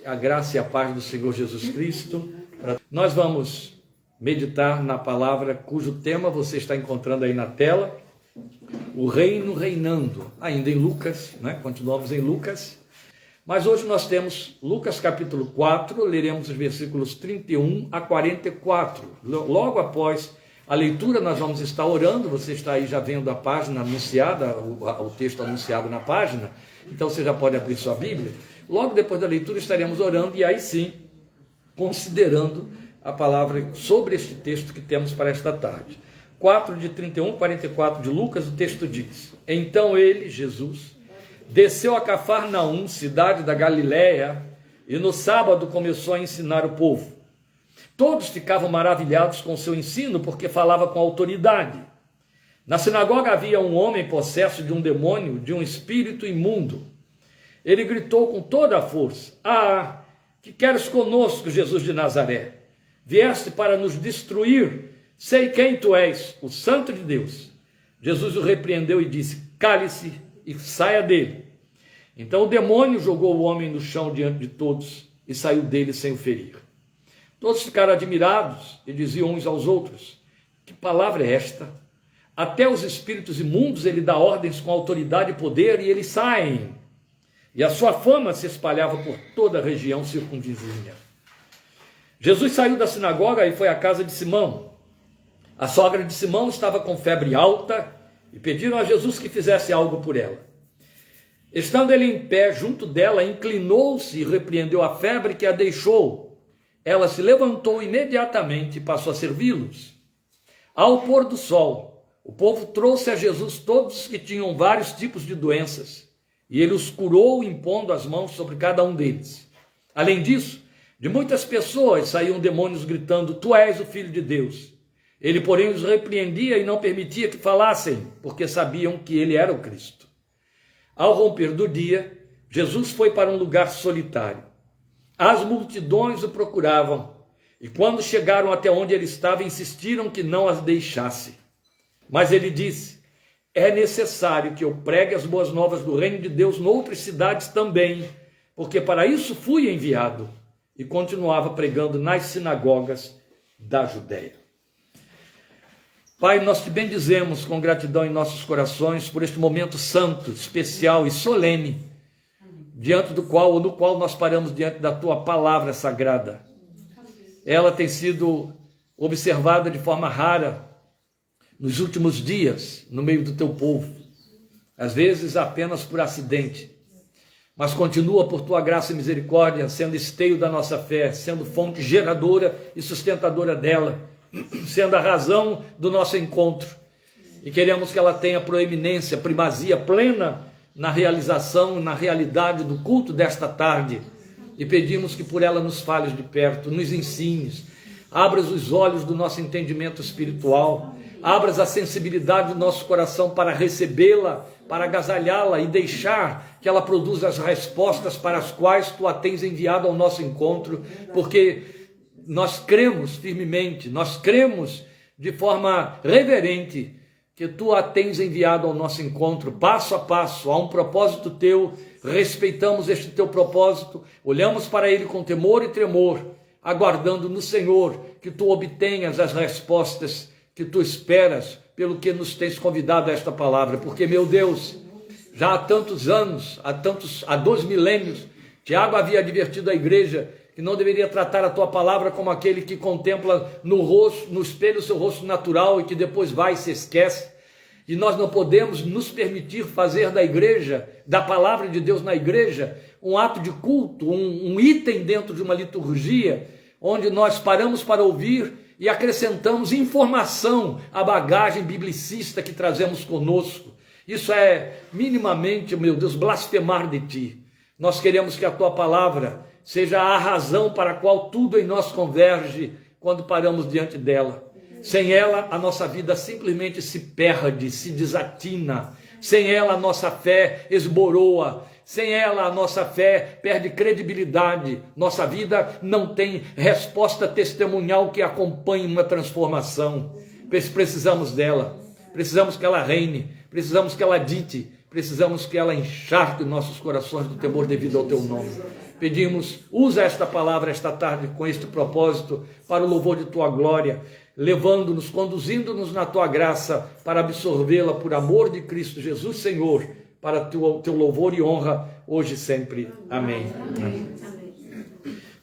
A graça e a paz do Senhor Jesus Cristo. Nós vamos meditar na palavra cujo tema você está encontrando aí na tela, o reino reinando, ainda em Lucas, né? Continuamos em Lucas, mas hoje nós temos Lucas capítulo 4, leremos os versículos 31 a 44, logo após a leitura nós vamos estar orando, você está aí já vendo a página anunciada, o texto anunciado na página, então você já pode abrir sua Bíblia. Logo depois da leitura estaremos orando e aí sim, considerando a palavra sobre este texto que temos para esta tarde. 4 de 31 a 44 de Lucas, o texto diz: Então ele, Jesus, desceu a Cafarnaum, cidade da Galiléia, e no sábado começou a ensinar o povo. Todos ficavam maravilhados com seu ensino, porque falava com autoridade. Na sinagoga havia um homem possesso de um demônio, de um espírito imundo. Ele gritou com toda a força: Ah, que queres conosco, Jesus de Nazaré? Vieste para nos destruir? Sei quem tu és, o Santo de Deus. Jesus o repreendeu e disse: Cale-se e saia dele. Então o demônio jogou o homem no chão diante de todos e saiu dele sem o ferir. Todos ficaram admirados e diziam uns aos outros: Que palavra é esta? Até os espíritos imundos ele dá ordens com autoridade e poder e eles saem. E a sua fama se espalhava por toda a região circunvizinha. Jesus saiu da sinagoga e foi à casa de Simão. A sogra de Simão estava com febre alta e pediram a Jesus que fizesse algo por ela. Estando ele em pé junto dela, inclinou-se e repreendeu a febre que a deixou. Ela se levantou imediatamente e passou a servi-los. Ao pôr do sol, o povo trouxe a Jesus todos que tinham vários tipos de doenças, e ele os curou impondo as mãos sobre cada um deles. Além disso, de muitas pessoas saíam demônios gritando: Tu és o Filho de Deus. Ele, porém, os repreendia e não permitia que falassem, porque sabiam que ele era o Cristo. Ao romper do dia, Jesus foi para um lugar solitário. As multidões o procuravam, e quando chegaram até onde ele estava, insistiram que não as deixasse. Mas ele disse: É necessário que eu pregue as boas novas do reino de Deus noutras cidades também, porque para isso fui enviado. E continuava pregando nas sinagogas da Judéia. Pai, nós te bendizemos com gratidão em nossos corações por este momento santo, especial e solene, no qual nós paramos diante da tua palavra sagrada. Ela tem sido observada de forma rara nos últimos dias, no meio do teu povo, às vezes apenas por acidente, mas continua por tua graça e misericórdia, sendo esteio da nossa fé, sendo fonte geradora e sustentadora dela, sendo a razão do nosso encontro, e queremos que ela tenha proeminência, primazia plena na realização, na realidade do culto desta tarde, e pedimos que por ela nos fales de perto, nos ensines, abras os olhos do nosso entendimento espiritual, abras a sensibilidade do nosso coração para recebê-la, para agasalhá-la e deixar que ela produza as respostas para as quais tu a tens enviado ao nosso encontro, porque nós cremos firmemente, nós cremos de forma reverente que tu a tens enviado ao nosso encontro, passo a passo, a um propósito teu, respeitamos este teu propósito, olhamos para ele com temor e tremor, aguardando no Senhor que tu obtenhas as respostas que tu esperas, pelo que nos tens convidado a esta palavra, porque, meu Deus, já há tantos anos, há 2 milênios, Tiago havia advertido a igreja que não deveria tratar a tua palavra como aquele que contempla no espelho o seu rosto natural e que depois vai e se esquece. E nós não podemos nos permitir fazer da igreja, da palavra de Deus na igreja, um ato de culto, um item dentro de uma liturgia, onde nós paramos para ouvir e acrescentamos informação à bagagem biblicista que trazemos conosco. Isso é minimamente, meu Deus, blasfemar de ti. Nós queremos que a tua palavra seja a razão para a qual tudo em nós converge quando paramos diante dela. Sem ela, a nossa vida simplesmente se perde, se desatina. Sem ela, a nossa fé esboroa. Sem ela, a nossa fé perde credibilidade. Nossa vida não tem resposta testemunhal que acompanhe uma transformação. Precisamos dela. Precisamos que ela reine. Precisamos que ela dite. Precisamos que ela encharque nossos corações do temor devido ao teu nome. Pedimos, usa esta palavra esta tarde com este propósito para o louvor de tua glória, levando-nos, conduzindo-nos na tua graça para absorvê-la por amor de Cristo Jesus, Senhor, para teu louvor e honra hoje e sempre. Amém. Amém.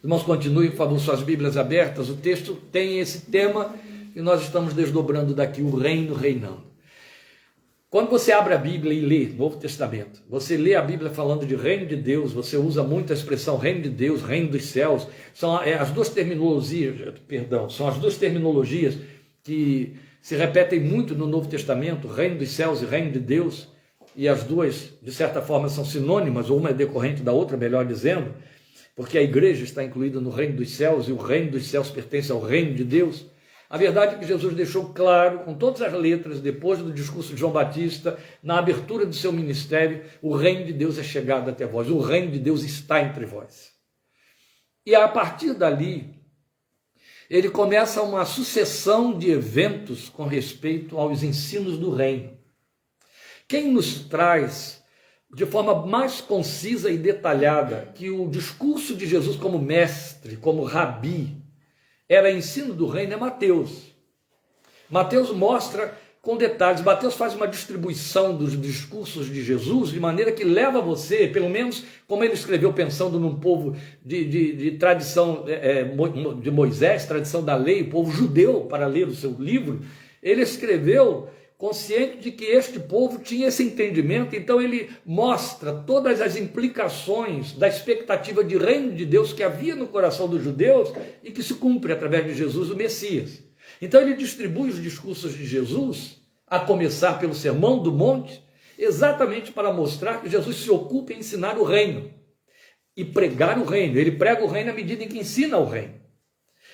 Irmãos, continuem, por favor, suas Bíblias abertas. O texto tem esse tema que nós estamos desdobrando daqui, o reino reinando. Quando você abre a Bíblia e lê o Novo Testamento, você lê a Bíblia falando de reino de Deus, você usa muito a expressão reino de Deus, reino dos céus, são as duas terminologias que se repetem muito no Novo Testamento, reino dos céus e reino de Deus, e as duas, de certa forma, são sinônimas, ou uma é decorrente da outra, melhor dizendo, porque a igreja está incluída no reino dos céus, e o reino dos céus pertence ao reino de Deus. A verdade é que Jesus deixou claro, com todas as letras, depois do discurso de João Batista, na abertura do seu ministério, o reino de Deus é chegado até vós, o reino de Deus está entre vós. E a partir dali, ele começa uma sucessão de eventos com respeito aos ensinos do reino. Quem nos traz, de forma mais concisa e detalhada, que o discurso de Jesus como mestre, como rabi, era ensino do reino, é Mateus. Mateus mostra com detalhes, Mateus faz uma distribuição dos discursos de Jesus, de maneira que leva você, pelo menos como ele escreveu pensando num povo de tradição de Moisés, tradição da lei, o povo judeu, para ler o seu livro, ele escreveu consciente de que este povo tinha esse entendimento, então ele mostra todas as implicações da expectativa de reino de Deus que havia no coração dos judeus e que se cumpre através de Jesus, o Messias. Então ele distribui os discursos de Jesus, a começar pelo Sermão do Monte, exatamente para mostrar que Jesus se ocupa em ensinar o reino e pregar o reino. Ele prega o reino à medida em que ensina o reino.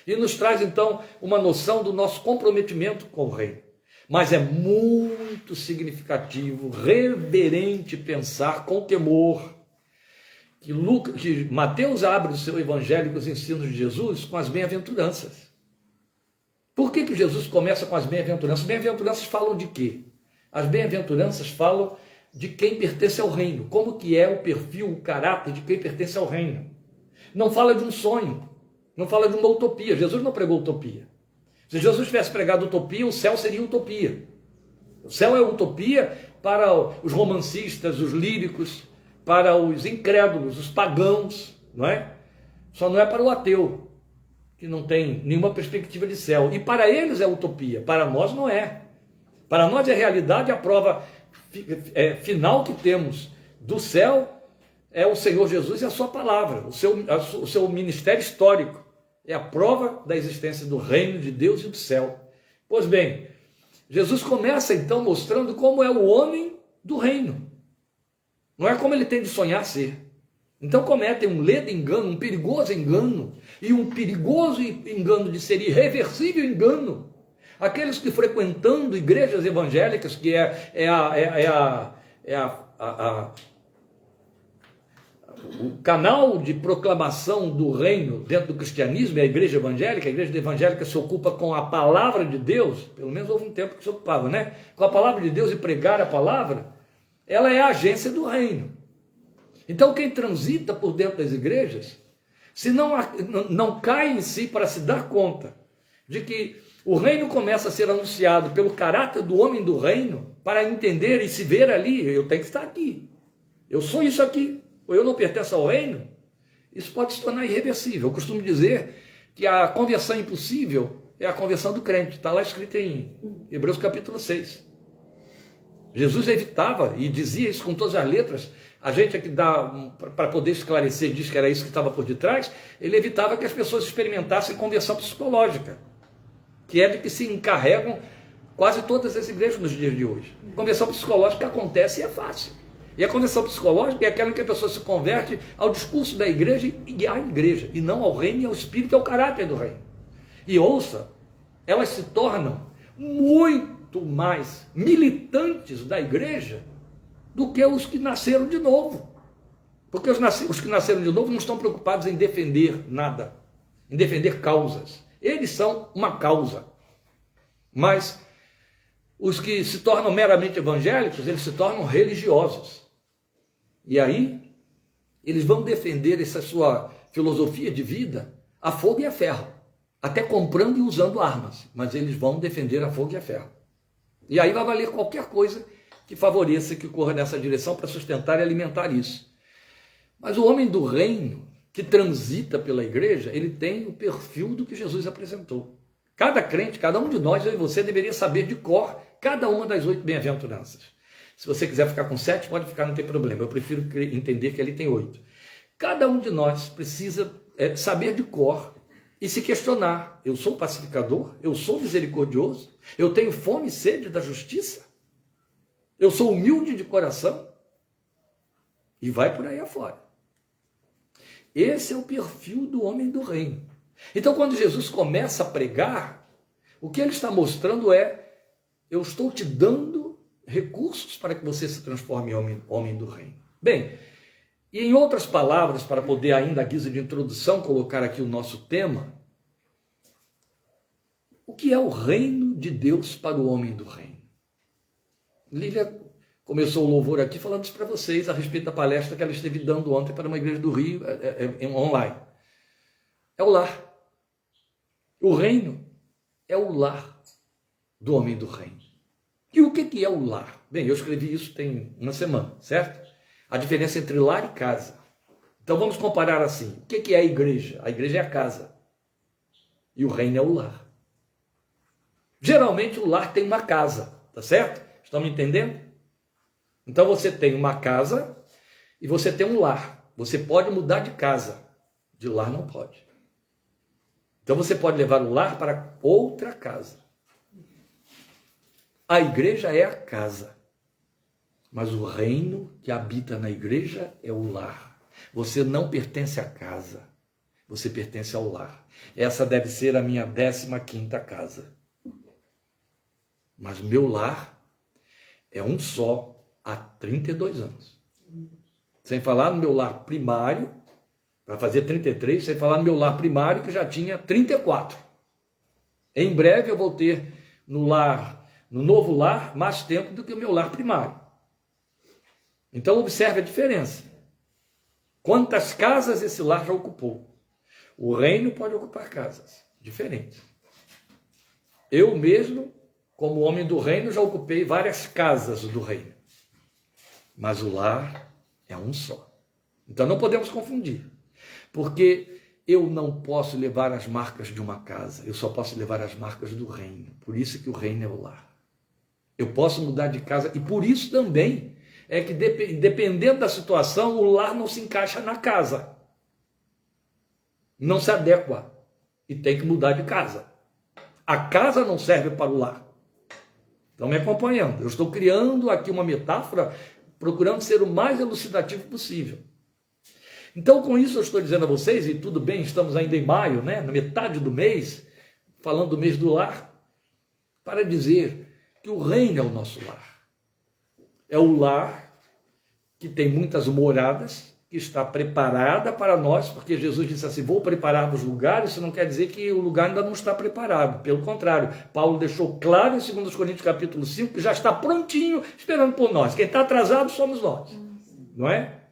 E nos traz então uma noção do nosso comprometimento com o reino. Mas é muito significativo, reverente pensar com temor que Mateus abre o seu evangelho com os ensinos de Jesus com as bem-aventuranças. Por que Jesus começa com as bem-aventuranças? As bem-aventuranças falam de quê? As bem-aventuranças falam de quem pertence ao reino, como que é o perfil, o caráter de quem pertence ao reino. Não fala de um sonho, não fala de uma utopia. Jesus não pregou utopia. Se Jesus tivesse pregado utopia, o céu seria utopia. O céu é utopia para os romancistas, os líricos, para os incrédulos, os pagãos, não é? Só não é para o ateu, que não tem nenhuma perspectiva de céu. E para eles é utopia, para nós não é. Para nós é realidade, a prova final que temos do céu é o Senhor Jesus e a sua palavra, o seu ministério histórico. É a prova da existência do reino de Deus e do céu. Pois bem, Jesus começa então mostrando como é o homem do reino. Não é como ele tem de sonhar ser. Então cometem um ledo engano, um perigoso engano, e um perigoso engano de ser irreversível engano. Aqueles que frequentando igrejas evangélicas, que o canal de proclamação do reino dentro do cristianismo é a igreja evangélica se ocupa com a palavra de Deus, pelo menos houve um tempo que se ocupava, né? Com a palavra de Deus e pregar a palavra, ela é a agência do reino. Então quem transita por dentro das igrejas, se não cai em si para se dar conta de que o reino começa a ser anunciado pelo caráter do homem do reino, para entender e se ver ali, eu tenho que estar aqui, eu sou isso aqui, ou eu não pertenço ao reino, isso pode se tornar irreversível. Eu costumo dizer que a conversão impossível é a conversão do crente. Está lá escrito em Hebreus capítulo 6. Jesus evitava, e dizia isso com todas as letras, a gente aqui dá, para poder esclarecer, diz que era isso que estava por detrás, ele evitava que as pessoas experimentassem conversão psicológica, que é de que se encarregam quase todas as igrejas nos dias de hoje. Conversão psicológica acontece e é fácil. E a conversão psicológica é aquela em que a pessoa se converte ao discurso da igreja e à igreja, e não ao reino e ao espírito, que é o caráter do reino. E ouça, elas se tornam muito mais militantes da igreja do que os que nasceram de novo. Porque os que nasceram de novo não estão preocupados em defender nada, em defender causas. Eles são uma causa. Mas os que se tornam meramente evangélicos, eles se tornam religiosos. E aí, eles vão defender essa sua filosofia de vida a fogo e a ferro, até comprando e usando armas, mas eles vão defender a fogo e a ferro. E aí vai valer qualquer coisa que favoreça, que corra nessa direção para sustentar e alimentar isso. Mas o homem do reino, que transita pela igreja, ele tem o perfil do que Jesus apresentou. Cada crente, cada um de nós, eu e você, deveria saber de cor cada uma das 8 bem-aventuranças. Se você quiser ficar com 7, pode ficar, não tem problema. Eu prefiro entender que ali tem 8. Cada um de nós precisa saber de cor e se questionar. Eu sou pacificador? Eu sou misericordioso? Eu tenho fome e sede da justiça? Eu sou humilde de coração? E vai por aí afora. Esse é o perfil do homem do reino. Então, quando Jesus começa a pregar, o que ele está mostrando é: eu estou te dando recursos para que você se transforme em homem do reino. Bem, e em outras palavras, para poder ainda, à guisa de introdução, colocar aqui o nosso tema, o que é o reino de Deus para o homem do reino? Lília começou o louvor aqui falando isso para vocês a respeito da palestra que ela esteve dando ontem para uma igreja do Rio, online. É o lar. O reino é o lar do homem do reino. E o que é o lar? Bem, eu escrevi isso tem uma semana, certo? A diferença entre lar e casa. Então vamos comparar assim. O que é a igreja? A igreja é a casa. E o reino é o lar. Geralmente o lar tem uma casa, tá certo? Estão me entendendo? Então você tem uma casa e você tem um lar. Você pode mudar de casa. De lar não pode. Então você pode levar o lar para outra casa. A igreja é a casa. Mas o reino que habita na igreja é o lar. Você não pertence à casa. Você pertence ao lar. Essa deve ser a minha 15ª casa. Mas o meu lar é um só há 32 anos. Sem falar no meu lar primário, para fazer 33, sem falar no meu lar primário, que já tinha 34. Em breve eu vou ter no novo lar, mais tempo do que o meu lar primário. Então observe a diferença. Quantas casas esse lar já ocupou? O reino pode ocupar casas diferentes. Eu mesmo, como homem do reino, já ocupei várias casas do reino. Mas o lar é um só. Então não podemos confundir. Porque eu não posso levar as marcas de uma casa. Eu só posso levar as marcas do reino. Por isso que o reino é o lar. Eu posso mudar de casa. E por isso também é que, dependendo da situação, o lar não se encaixa na casa. Não se adequa. E tem que mudar de casa. A casa não serve para o lar. Estão me acompanhando? Eu estou criando aqui uma metáfora, procurando ser o mais elucidativo possível. Então, com isso, eu estou dizendo a vocês, e tudo bem, estamos ainda em maio, né, na metade do mês, falando do mês do lar, para dizer que o reino é o nosso lar. É o lar que tem muitas moradas, que está preparada para nós, porque Jesus disse assim: vou preparar os lugares. Isso não quer dizer que o lugar ainda não está preparado, pelo contrário, Paulo deixou claro em 2 Coríntios capítulo 5, que já está prontinho, esperando por nós. Quem está atrasado somos nós, não é?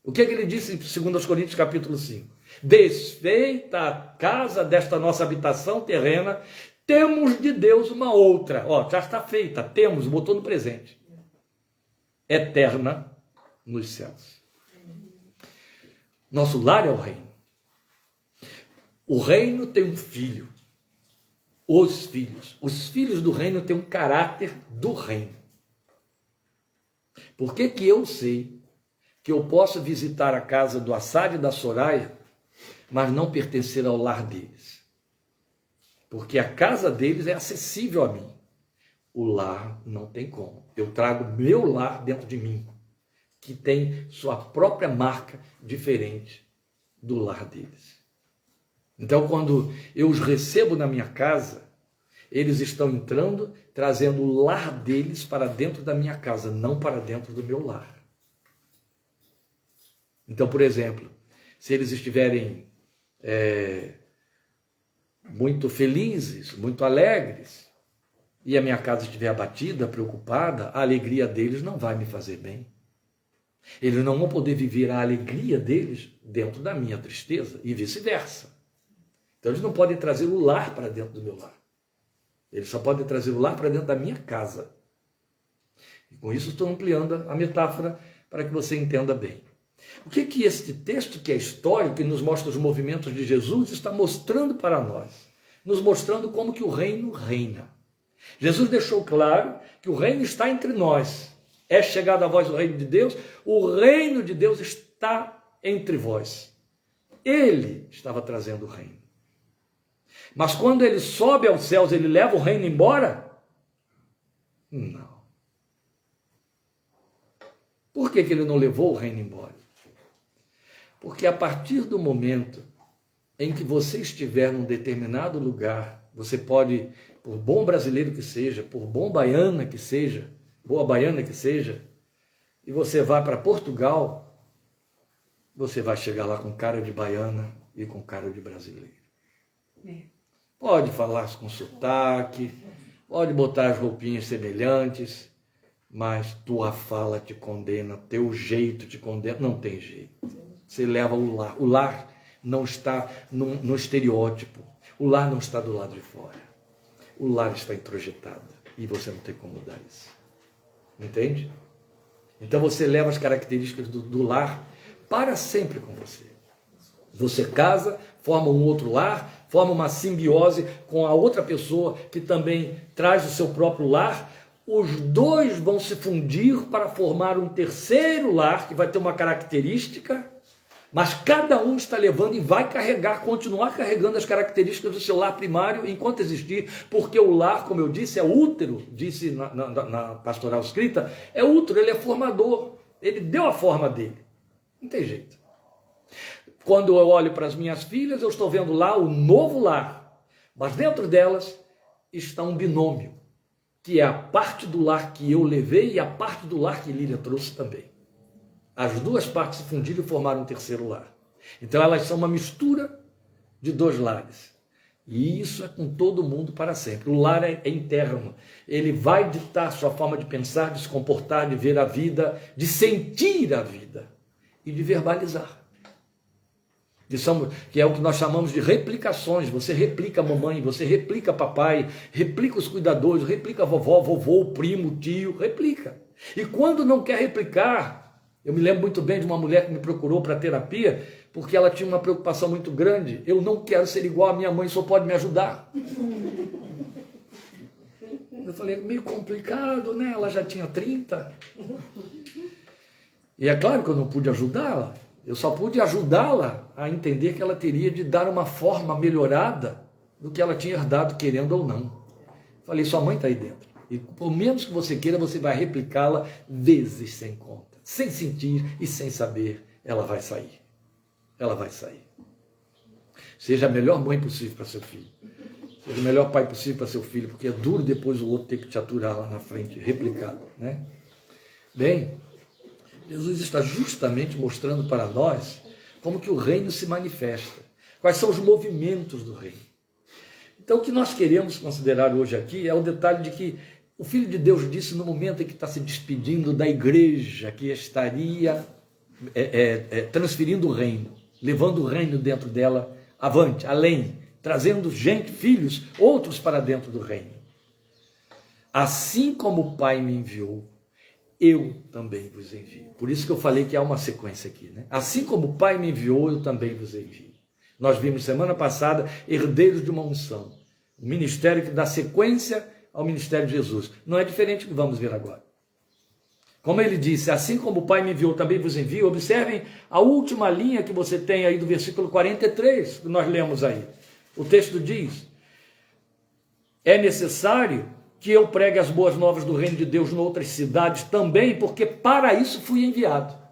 O que ele disse em 2 Coríntios capítulo 5? Desfeita a casa desta nossa habitação terrena, temos de Deus uma outra. Ó, já está feita, temos, botou no presente. Eterna nos céus. Nosso lar é o reino. O reino tem um filho. Os filhos do reino têm um caráter do reino. Por que eu sei que eu posso visitar a casa do Assad e da Soraya, mas não pertencer ao lar deles? Porque a casa deles é acessível a mim. O lar não tem como. Eu trago meu lar dentro de mim, que tem sua própria marca diferente do lar deles. Então, quando eu os recebo na minha casa, eles estão entrando, trazendo o lar deles para dentro da minha casa, não para dentro do meu lar. Então, por exemplo, se eles estiverem muito felizes, muito alegres, e a minha casa estiver abatida, preocupada, a alegria deles não vai me fazer bem. Eles não vão poder viver a alegria deles dentro da minha tristeza e vice-versa. Então eles não podem trazer o lar para dentro do meu lar. Eles só podem trazer o lar para dentro da minha casa. E com isso estou ampliando a metáfora para que você entenda bem. O que este texto, que é histórico, que nos mostra os movimentos de Jesus, está mostrando para nós? Nos mostrando como que o reino reina. Jesus deixou claro que o reino está entre nós. É chegado a vós o reino de Deus, o reino de Deus está entre vós. Ele estava trazendo o reino. Mas quando ele sobe aos céus, ele leva o reino embora? Não. Por que ele não levou o reino embora? Porque a partir do momento em que você estiver num determinado lugar, você pode, por bom brasileiro que seja, por bom baiana que seja, boa baiana que seja, e você vai para Portugal, você vai chegar lá com cara de baiana e com cara de brasileiro. Pode falar com sotaque, pode botar as roupinhas semelhantes, mas tua fala te condena, teu jeito te condena, não tem jeito. Você leva o lar. O lar não está no estereótipo. O lar não está do lado de fora. O lar está introjetado e você não tem como mudar isso. Entende? Então você leva as características do lar para sempre com você. Você casa, forma um outro lar, forma uma simbiose com a outra pessoa que também traz o seu próprio lar. Os dois vão se fundir para formar um terceiro lar que vai ter uma característica, mas cada um está levando e vai carregar, continuar carregando as características do seu lar primário enquanto existir, porque o lar, como eu disse, é útero, disse na pastoral escrita, é útero, ele é formador, ele deu a forma dele, não tem jeito. Quando eu olho para as minhas filhas, eu estou vendo lá o novo lar, mas dentro delas está um binômio, que é a parte do lar que eu levei e a parte do lar que Lília trouxe também. As duas partes se fundiram e formaram um terceiro lar. Então elas são uma mistura de dois lares. E isso é com todo mundo para sempre. O lar é interno. Ele vai ditar sua forma de pensar, de se comportar, de ver a vida, de sentir a vida e de verbalizar. Que é o que nós chamamos de replicações. Você replica a mamãe, você replica papai, replica os cuidadores, replica a vovó, vovô, o primo, o tio, replica. E quando não quer replicar, eu me lembro muito bem de uma mulher que me procurou para terapia, porque ela tinha uma preocupação muito grande. Eu não quero ser igual à minha mãe, só pode me ajudar. Eu falei, meio complicado, né? Ela já tinha 30. E é claro que eu não pude ajudá-la. Eu só pude ajudá-la a entender que ela teria de dar uma forma melhorada do que ela tinha herdado, querendo ou não. Falei, sua mãe está aí dentro. E por menos que você queira, você vai replicá-la vezes sem conta. Sem sentir e sem saber, ela vai sair. Ela vai sair. Seja a melhor mãe possível para seu filho. Seja o melhor pai possível para seu filho, porque é duro depois o outro ter que te aturar lá na frente, replicado, né? Bem, Jesus está justamente mostrando para nós como que o reino se manifesta. Quais são os movimentos do reino. Então, o que nós queremos considerar hoje aqui é o detalhe de que o Filho de Deus disse no momento em que está se despedindo da igreja, que estaria transferindo o reino, levando o reino dentro dela avante, além, trazendo gente, filhos, outros para dentro do reino. Assim como o Pai me enviou, eu também vos envio. Por isso que eu falei que há uma sequência aqui, né? Assim como o Pai me enviou, eu também vos envio. Nós vimos semana passada herdeiros de uma unção, um ministério que dá sequência ao ministério de Jesus. Não é diferente do que vamos ver agora. Como ele disse, assim como o Pai me enviou, também vos envio. Observem a última linha que você tem aí do versículo 43, que nós lemos aí. O texto diz, é necessário que eu pregue as boas novas do reino de Deus em outras cidades também, porque para isso fui enviado.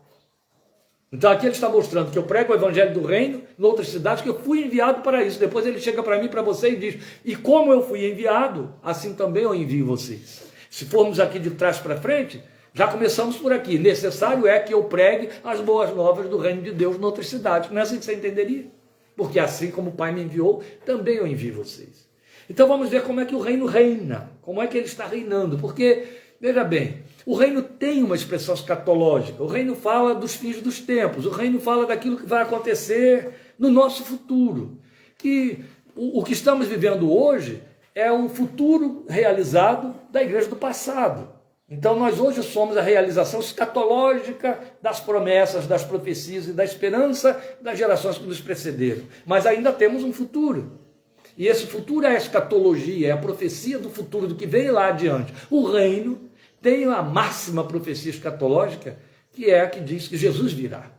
Então aqui ele está mostrando que eu prego o evangelho do reino em outras cidades, que eu fui enviado para isso. Depois ele chega para mim, para você e diz, e como eu fui enviado, assim também eu envio vocês. Se formos aqui de trás para frente, já começamos por aqui. Necessário é que eu pregue as boas novas do reino de Deus em outras cidades. Não é assim que você entenderia? Porque assim como o Pai me enviou, também eu envio vocês. Então vamos ver como é que o reino reina, como é que ele está reinando. Porque, veja bem, O reino tem uma expressão escatológica, o reino fala dos fins dos tempos, o reino fala daquilo que vai acontecer no nosso futuro. Que o que estamos vivendo hoje é um futuro realizado da igreja do passado. Então nós hoje somos a realização escatológica das promessas, das profecias e da esperança das gerações que nos precederam. Mas ainda temos um futuro. E esse futuro é a escatologia, é a profecia do futuro, do que vem lá adiante. O reino tem a máxima profecia escatológica, que é a que diz que Jesus virá.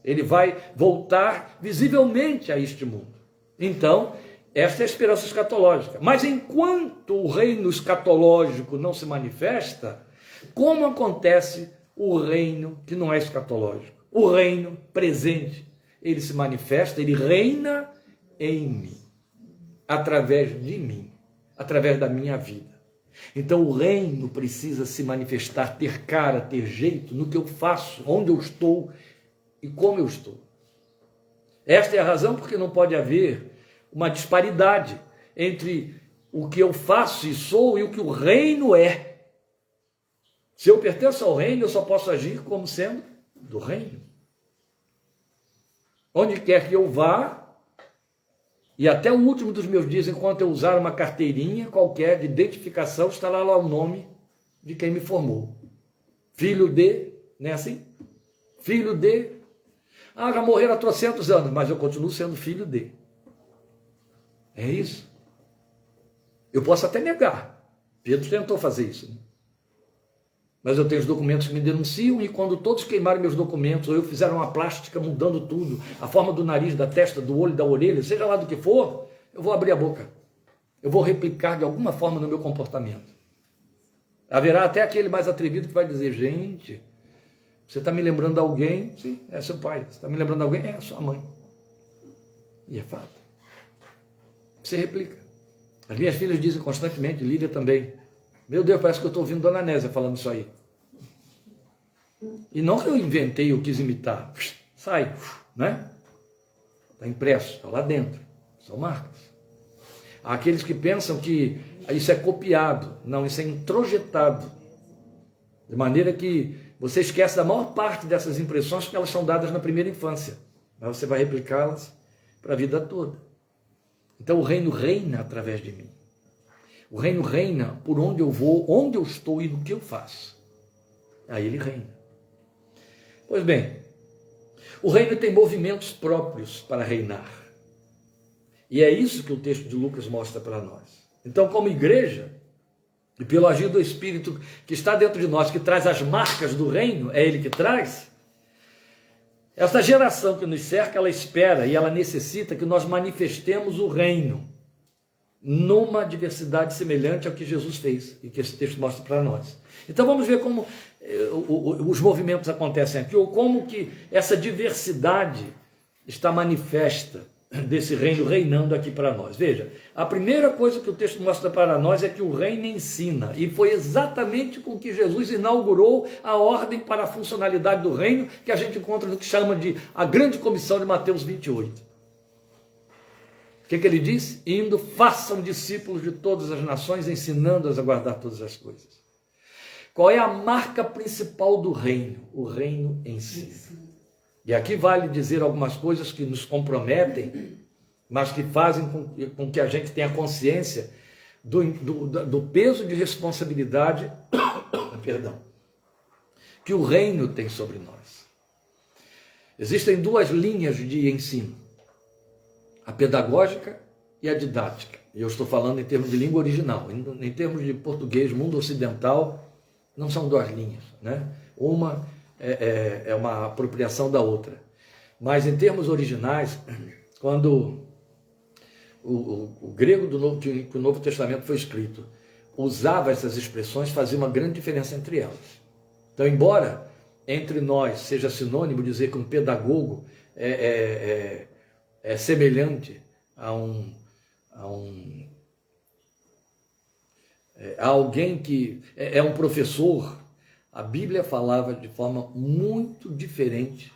Ele vai voltar visivelmente a este mundo. Então, esta é a esperança escatológica. Mas enquanto o reino escatológico não se manifesta, como acontece o reino que não é escatológico? O reino presente, ele se manifesta, ele reina em mim, através de mim, através da minha vida. Então o reino precisa se manifestar, ter cara, ter jeito no que eu faço, onde eu estou e como eu estou. Esta é a razão porque não pode haver uma disparidade entre o que eu faço e sou e o que o reino é. Se eu pertenço ao reino, eu só posso agir como sendo do reino. Onde quer que eu vá, e até o último dos meus dias, enquanto eu usar uma carteirinha qualquer de identificação, estará lá o nome de quem me formou. Filho de, não é assim? Filho de, já morreram há trocentos anos, mas eu continuo sendo filho de. É isso. Eu posso até negar. Pedro tentou fazer isso, né? Mas eu tenho os documentos que me denunciam, e quando todos queimaram meus documentos, ou eu fizer uma plástica mudando tudo, a forma do nariz, da testa, do olho, da orelha, seja lá do que for, eu vou abrir a boca. Eu vou replicar de alguma forma no meu comportamento. Haverá até aquele mais atrevido que vai dizer: gente, você está me lembrando de alguém? Sim, é seu pai. Você está me lembrando de alguém? É sua mãe. E é fato. Você replica. As minhas filhas dizem constantemente, Lília também: meu Deus, parece que eu estou ouvindo Dona Nésia falando isso aí. E não que eu inventei, eu quis imitar. Sai, né? Está impresso, está lá dentro. São marcas. Há aqueles que pensam que isso é copiado. Não, isso é introjetado. De maneira que você esquece da maior parte dessas impressões, porque elas são dadas na primeira infância. Mas você vai replicá-las para a vida toda. Então o reino reina através de mim. O reino reina por onde eu vou, onde eu estou e no que eu faço. Aí ele reina. Pois bem, o reino tem movimentos próprios para reinar. E é isso que o texto de Lucas mostra para nós. Então, como igreja, e pelo agir do Espírito que está dentro de nós, que traz as marcas do reino, é ele que traz, essa geração que nos cerca, ela espera e ela necessita que nós manifestemos o reino numa diversidade semelhante ao que Jesus fez e que esse texto mostra para nós. Então vamos ver como os movimentos acontecem aqui, ou como que essa diversidade está manifesta desse reino reinando aqui para nós. Veja, a primeira coisa que o texto mostra para nós é que o reino ensina, e foi exatamente com que Jesus inaugurou a ordem para a funcionalidade do reino, que a gente encontra no que chama de a grande comissão de Mateus 28. O que ele disse? Indo, façam discípulos de todas as nações, ensinando-as a guardar todas as coisas. Qual é a marca principal do reino? O reino ensina. E aqui vale dizer algumas coisas que nos comprometem, mas que fazem com que a gente tenha consciência do peso de responsabilidade que o reino tem sobre nós. Existem duas linhas de ensino: a pedagógica e a didática. E eu estou falando em termos de língua original. Em termos de português, mundo ocidental, não são duas linhas, né? Uma é uma apropriação da outra. Mas em termos originais, quando o grego que o Novo Testamento foi escrito usava essas expressões, fazia uma grande diferença entre elas. Então, embora entre nós seja sinônimo dizer que um pedagogo é semelhante a alguém que é um professor, a Bíblia falava de forma muito diferente,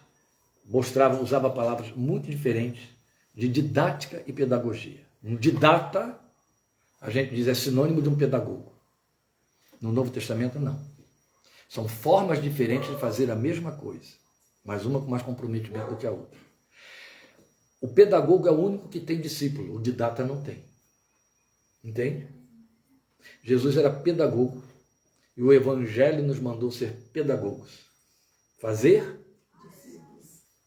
usava palavras muito diferentes de didática e pedagogia. Um didata, a gente diz, é sinônimo de um pedagogo. No Novo Testamento, não. São formas diferentes de fazer a mesma coisa, mas uma com mais comprometimento do que a outra. O pedagogo é o único que tem discípulo, o didata não tem. Entende? Jesus era pedagogo e o Evangelho nos mandou ser pedagogos. Fazer?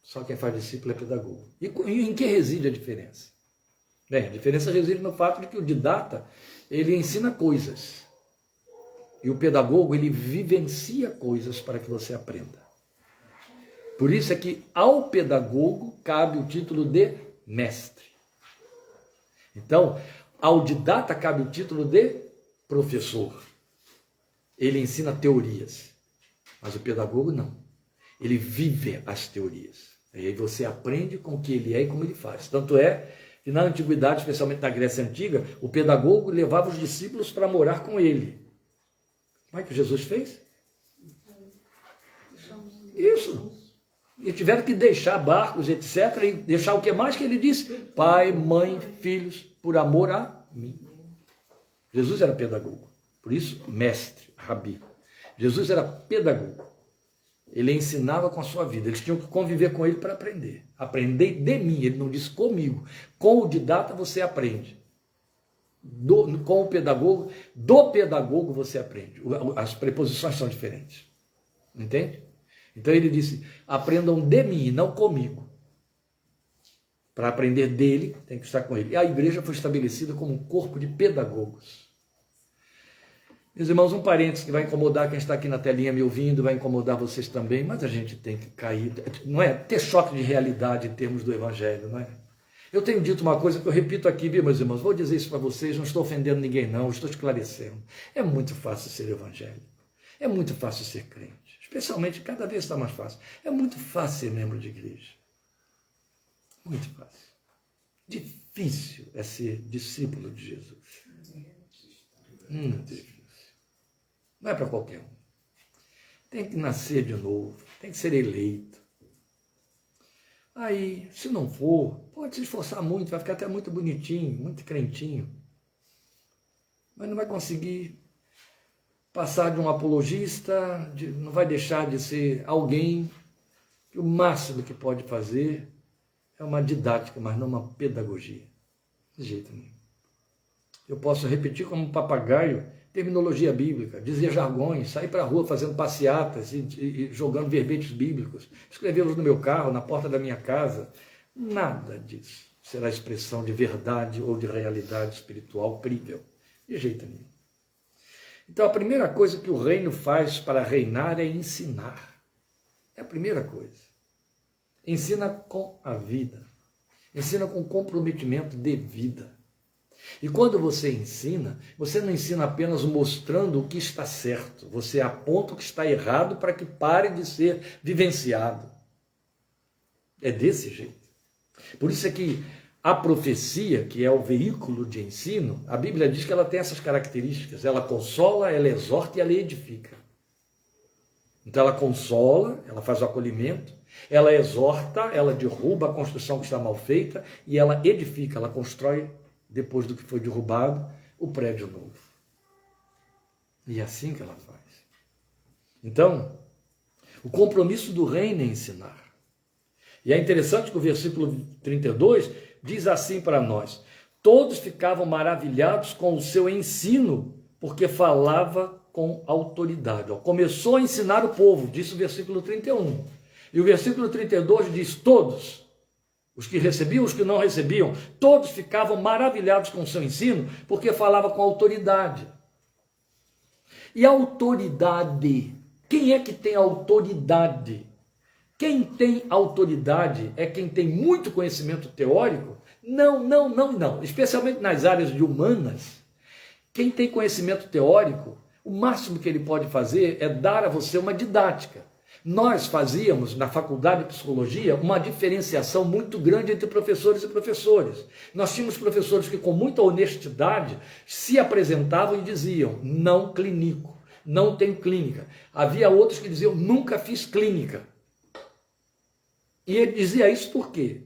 Só quem faz discípulo é pedagogo. E em que reside a diferença? Bem, a diferença reside no fato de que o didata, ele ensina coisas. E o pedagogo, ele vivencia coisas para que você aprenda. Por isso é que ao pedagogo cabe o título de mestre. Então, ao didata cabe o título de professor. Ele ensina teorias, mas o pedagogo não. Ele vive as teorias. E aí você aprende com o que ele é e como ele faz. Tanto é que na antiguidade, especialmente na Grécia Antiga, o pedagogo levava os discípulos para morar com ele. Como é que Jesus fez? Isso. E tiveram que deixar barcos, etc. E deixar o que mais que ele disse? Pai, mãe, filhos, por amor a mim. Jesus era pedagogo. Por isso, mestre, rabi. Jesus era pedagogo. Ele ensinava com a sua vida. Eles tinham que conviver com ele para aprender. Aprender de mim. Ele não disse comigo. Com o didata você aprende. Com o pedagogo, do pedagogo você aprende. As preposições são diferentes. Entende? Então ele disse, aprendam de mim e não comigo. Para aprender dele, tem que estar com ele. E a igreja foi estabelecida como um corpo de pedagogos. Meus irmãos, um parênteses que vai incomodar quem está aqui na telinha me ouvindo, vai incomodar vocês também, mas a gente tem que cair, não é? Ter choque de realidade em termos do evangelho, não é? Eu tenho dito uma coisa que eu repito aqui, viu, meus irmãos? Vou dizer isso para vocês, não estou ofendendo ninguém não, estou esclarecendo. É muito fácil ser evangélico. É muito fácil ser crente. Especialmente, cada vez está mais fácil. É muito fácil ser membro de igreja. Muito fácil. Difícil é ser discípulo de Jesus. Muito difícil. Não é para qualquer um. Tem que nascer de novo. Tem que ser eleito. Aí, se não for, pode se esforçar muito, vai ficar até muito bonitinho, muito crentinho. Mas não vai conseguir passar de um apologista, não vai deixar de ser alguém que o máximo que pode fazer é uma didática, mas não uma pedagogia. De jeito nenhum. Eu posso repetir como um papagaio terminologia bíblica, dizer jargões, sair para a rua fazendo passeatas e jogando verbetes bíblicos, escrevê-los no meu carro, na porta da minha casa. Nada disso será expressão de verdade ou de realidade espiritual crível. De jeito nenhum. Então, a primeira coisa que o reino faz para reinar é ensinar. É a primeira coisa. Ensina com a vida. Ensina com comprometimento de vida. E quando você ensina, você não ensina apenas mostrando o que está certo. Você aponta o que está errado para que pare de ser vivenciado. É desse jeito. Por isso é que a profecia, que é o veículo de ensino, a Bíblia diz que ela tem essas características. Ela consola, ela exorta e ela edifica. Então ela consola, ela faz o acolhimento, ela exorta, ela derruba a construção que está mal feita e ela edifica, ela constrói, depois do que foi derrubado, o prédio novo. E é assim que ela faz. Então, o compromisso do reino é ensinar. E é interessante que o versículo 32 diz assim para nós: todos ficavam maravilhados com o seu ensino, porque falava com autoridade. Começou a ensinar o povo, disse o versículo 31. E o versículo 32 diz: todos, os que recebiam, os que não recebiam, todos ficavam maravilhados com o seu ensino, porque falava com autoridade. E autoridade, quem é que tem autoridade? Quem tem autoridade é quem tem muito conhecimento teórico? Não. Especialmente nas áreas de humanas, quem tem conhecimento teórico, o máximo que ele pode fazer é dar a você uma didática. Nós fazíamos, na faculdade de psicologia, uma diferenciação muito grande entre professores e professores. Nós tínhamos professores que, com muita honestidade, se apresentavam e diziam: não clinico, não tenho clínica. Havia outros que diziam: nunca fiz clínica. E ele dizia isso por quê?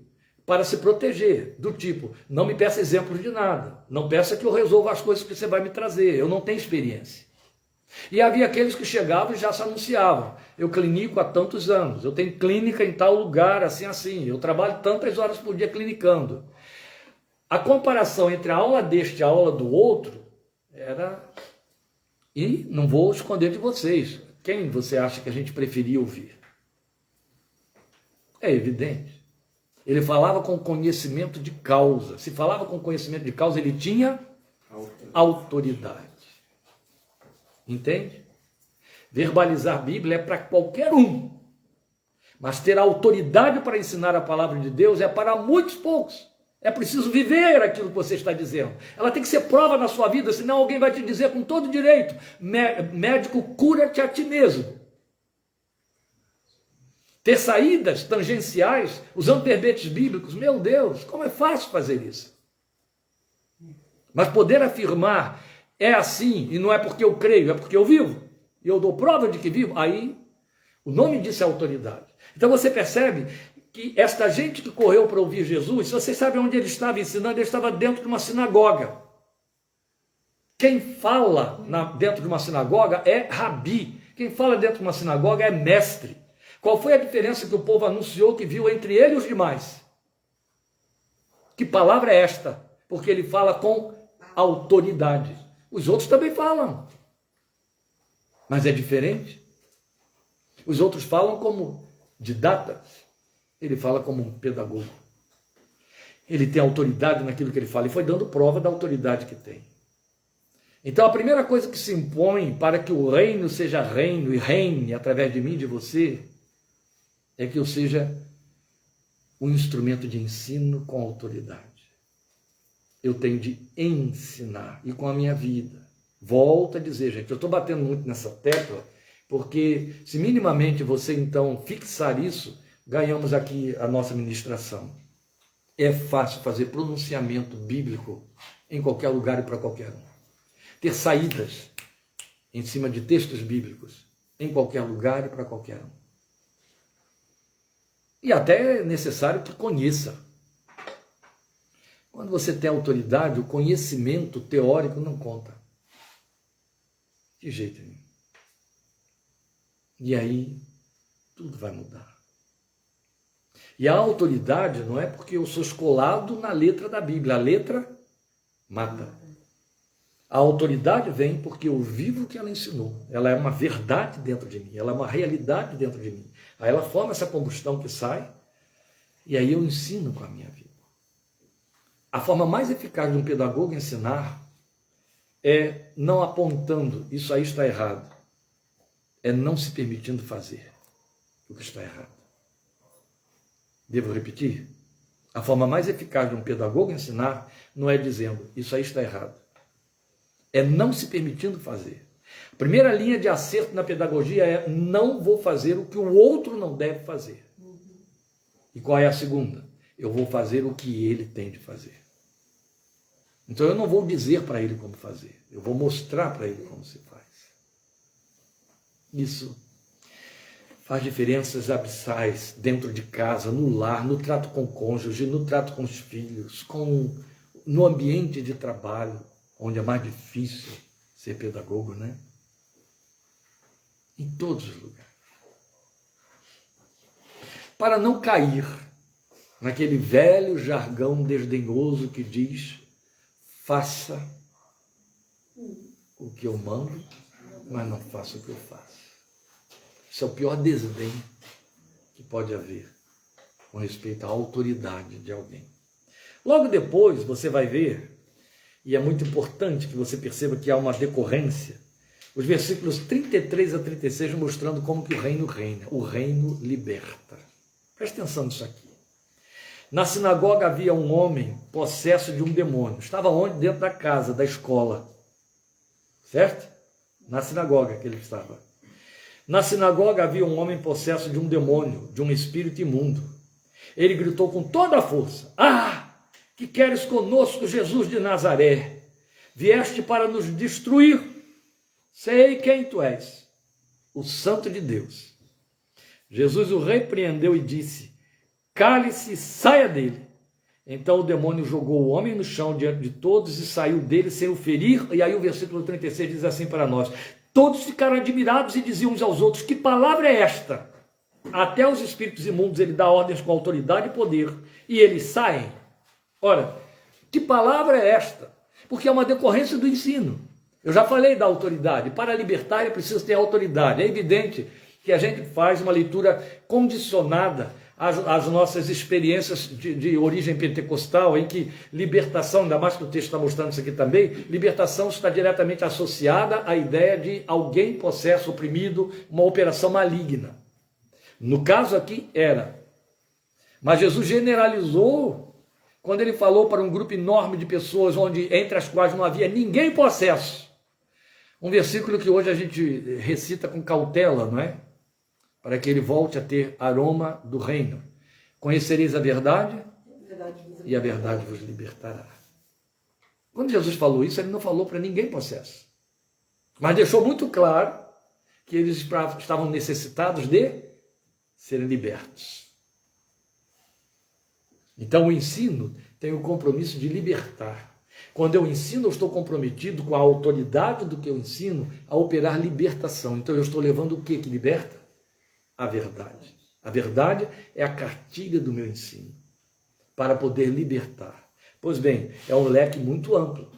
Para se proteger, do tipo: não me peça exemplos de nada, não peça que eu resolva as coisas que você vai me trazer, eu não tenho experiência. E havia aqueles que chegavam e já se anunciavam. Eu clinico há tantos anos, eu tenho clínica em tal lugar, assim, assim. Eu trabalho tantas horas por dia clinicando. A comparação entre a aula deste e a aula do outro era... E não vou esconder de vocês. Quem você acha que a gente preferia ouvir? É evidente. Ele falava com conhecimento de causa. Se falava com conhecimento de causa, ele tinha autoridade. Entende? Verbalizar a Bíblia é para qualquer um. Mas ter autoridade para ensinar a palavra de Deus é para muitos poucos. É preciso viver aquilo que você está dizendo. Ela tem que ser prova na sua vida, senão alguém vai te dizer com todo direito: médico, cura-te a ti mesmo. Ter saídas tangenciais, usando verbetes bíblicos, meu Deus, como é fácil fazer isso. Mas poder afirmar, é assim, e não é porque eu creio, é porque eu vivo, e eu dou prova de que vivo, aí o nome disso é autoridade. Então você percebe que esta gente que correu para ouvir Jesus, se vocês sabem onde ele estava ensinando, ele estava dentro de uma sinagoga. Quem fala dentro de uma sinagoga é rabi. Quem fala dentro de uma sinagoga é mestre. Qual foi a diferença que o povo anunciou que viu entre ele e os demais? Que palavra é esta? Porque ele fala com autoridade. Os outros também falam. Mas é diferente. Os outros falam como didatas. Ele fala como um pedagogo. Ele tem autoridade naquilo que ele fala. E foi dando prova da autoridade que tem. Então a primeira coisa que se impõe para que o reino seja reino e reine através de mim e de você, é que eu seja um instrumento de ensino com autoridade. Eu tenho de ensinar, e com a minha vida. Volto a dizer, gente, eu estou batendo muito nessa tecla, porque se minimamente você então fixar isso, ganhamos aqui a nossa ministração. É fácil fazer pronunciamento bíblico em qualquer lugar e para qualquer um. Ter saídas em cima de textos bíblicos em qualquer lugar e para qualquer um. E até é necessário que conheça. Quando você tem autoridade, o conhecimento teórico não conta. De jeito nenhum. E aí, tudo vai mudar. E a autoridade não é porque eu sou escolado na letra da Bíblia. A letra mata. A autoridade vem porque eu vivo o que ela ensinou. Ela é uma verdade dentro de mim. Ela é uma realidade dentro de mim. Aí ela forma essa combustão que sai. E aí eu ensino com a minha vida. A forma mais eficaz de um pedagogo ensinar é não apontando, isso aí está errado. É não se permitindo fazer o que está errado. Devo repetir? A forma mais eficaz de um pedagogo ensinar não é dizendo, isso aí está errado. É não se permitindo fazer. A primeira linha de acerto na pedagogia é não vou fazer o que o outro não deve fazer. E qual é a segunda? Eu vou fazer o que ele tem de fazer. Então eu não vou dizer para ele como fazer. Eu vou mostrar para ele como se faz. Isso faz diferenças abissais dentro de casa, no lar, no trato com o cônjuge, no trato com os filhos, no ambiente de trabalho, onde é mais difícil ser pedagogo, né? Em todos os lugares. Para não cair naquele velho jargão desdenhoso que diz, faça o que eu mando, mas não faça o que eu faço. Isso é o pior desdém que pode haver com respeito à autoridade de alguém. Logo depois você vai ver, e é muito importante que você perceba que há uma decorrência, os versículos 33 a 36 mostrando como que o reino reina, o reino liberta. Presta atenção nisso aqui. Na sinagoga havia um homem possesso de um demônio. Estava onde? Dentro da casa, da escola. Certo? Na sinagoga que ele estava. Na sinagoga havia um homem possesso de um demônio, de um espírito imundo. Ele gritou com toda a força, que queres conosco, Jesus de Nazaré? Vieste para nos destruir. Sei quem tu és, o Santo de Deus. Jesus o repreendeu e disse, cale-se e saia dele. Então o demônio jogou o homem no chão diante de todos e saiu dele sem o ferir. E aí o versículo 36 diz assim para nós, Todos ficaram admirados e diziam uns aos outros: que palavra é esta? Até os espíritos imundos ele dá ordens com autoridade e poder, e eles saem. Ora, que palavra é esta? Porque é uma decorrência do ensino. Eu já falei da autoridade. Para libertar é preciso ter autoridade. É evidente que a gente faz uma leitura condicionada às nossas experiências de origem pentecostal, em que libertação, ainda mais que o texto está mostrando isso aqui também, libertação está diretamente associada à ideia de alguém possesso, oprimido, uma operação maligna. No caso aqui era. Mas Jesus generalizou quando ele falou para um grupo enorme de pessoas, entre as quais não havia ninguém possesso. Um versículo que hoje a gente recita com cautela, não é? Para que ele volte a ter aroma do reino. Conhecereis a verdade e a verdade vos libertará. Quando Jesus falou isso, ele não falou para ninguém possesso. Mas deixou muito claro que eles estavam necessitados de serem libertos. Então o ensino tem o compromisso de libertar. Quando eu ensino, eu estou comprometido com a autoridade do que eu ensino a operar libertação. Então eu estou levando o que liberta? A verdade. A verdade é a cartilha do meu ensino, para poder libertar. Pois bem, é um leque muito amplo.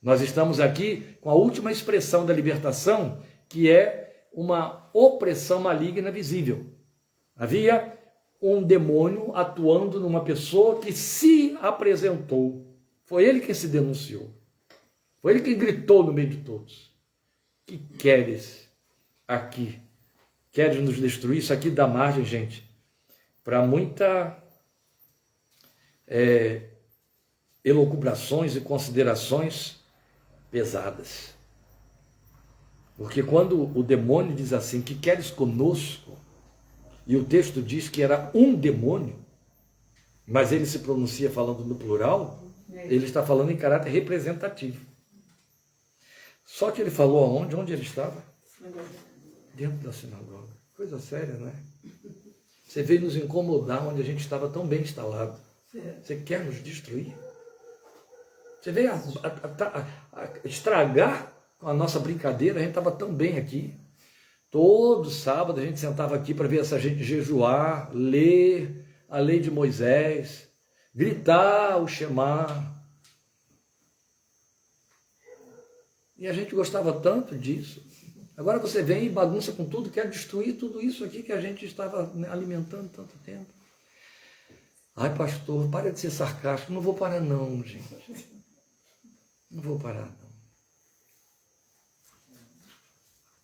Nós estamos aqui com a última expressão da libertação, que é uma opressão maligna visível. Havia um demônio atuando numa pessoa que se apresentou. Foi ele quem se denunciou. Foi ele quem gritou no meio de todos: que queres aqui? Queres nos destruir? Isso aqui dá margem, gente, para muita elucubrações e considerações pesadas. Porque quando o demônio diz assim: que queres conosco? E o texto diz que era um demônio, mas ele se pronuncia falando no plural, ele está falando em caráter representativo. Só que ele falou aonde? Onde ele estava? Dentro da sinagoga. Coisa séria, não é? Você veio nos incomodar onde a gente estava tão bem instalado. Você quer nos destruir? Você veio estragar a nossa brincadeira. A gente estava tão bem aqui. Todo sábado a gente sentava aqui para ver essa gente jejuar, ler a lei de Moisés, gritar o Shema. E a gente gostava tanto disso. Agora você vem e bagunça com tudo, quer destruir tudo isso aqui que a gente estava alimentando tanto tempo. Ai, pastor, para de ser sarcástico. Não vou parar não, gente. Não vou parar não.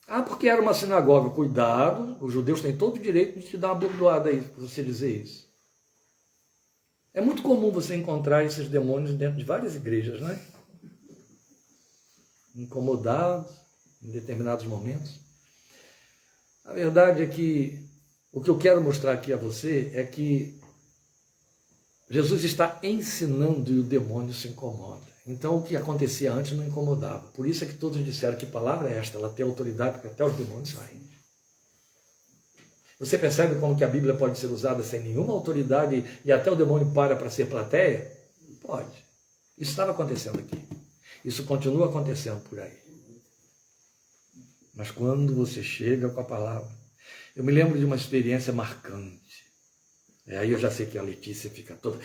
Ah, porque era uma sinagoga. Cuidado, os judeus têm todo o direito de te dar uma bordoada aí, para você dizer isso. É muito comum você encontrar esses demônios dentro de várias igrejas, não é? Incomodados em determinados momentos. A verdade é que o que eu quero mostrar aqui a você é que Jesus está ensinando e o demônio se incomoda. Então o que acontecia antes não incomodava. Por isso é que todos disseram: que palavra é esta? Ela tem autoridade porque até os demônios saem. Você percebe como que a Bíblia pode ser usada sem nenhuma autoridade e até o demônio para ser plateia? Pode. Isso estava acontecendo aqui. Isso continua acontecendo por aí. Mas quando você chega com a palavra... Eu me lembro de uma experiência marcante. Aí eu já sei que a Letícia fica toda...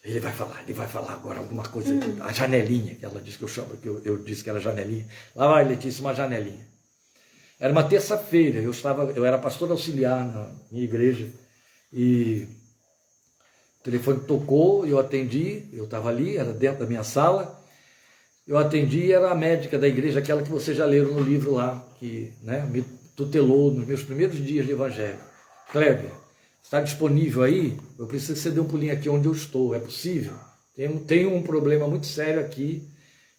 ele vai falar agora alguma coisa. A janelinha, que ela disse que eu chamo, que eu disse que era janelinha. Lá vai, Letícia, uma janelinha. Era uma terça-feira, eu era pastor auxiliar na minha igreja, e o telefone tocou, eu atendi, eu estava ali, era dentro da minha sala, eu atendi, era a médica da igreja, aquela que vocês já leram no livro lá, que me tutelou nos meus primeiros dias de evangelho. Kleber, está disponível aí? Eu preciso que você dê um pulinho aqui onde eu estou, é possível? Tenho um problema muito sério aqui,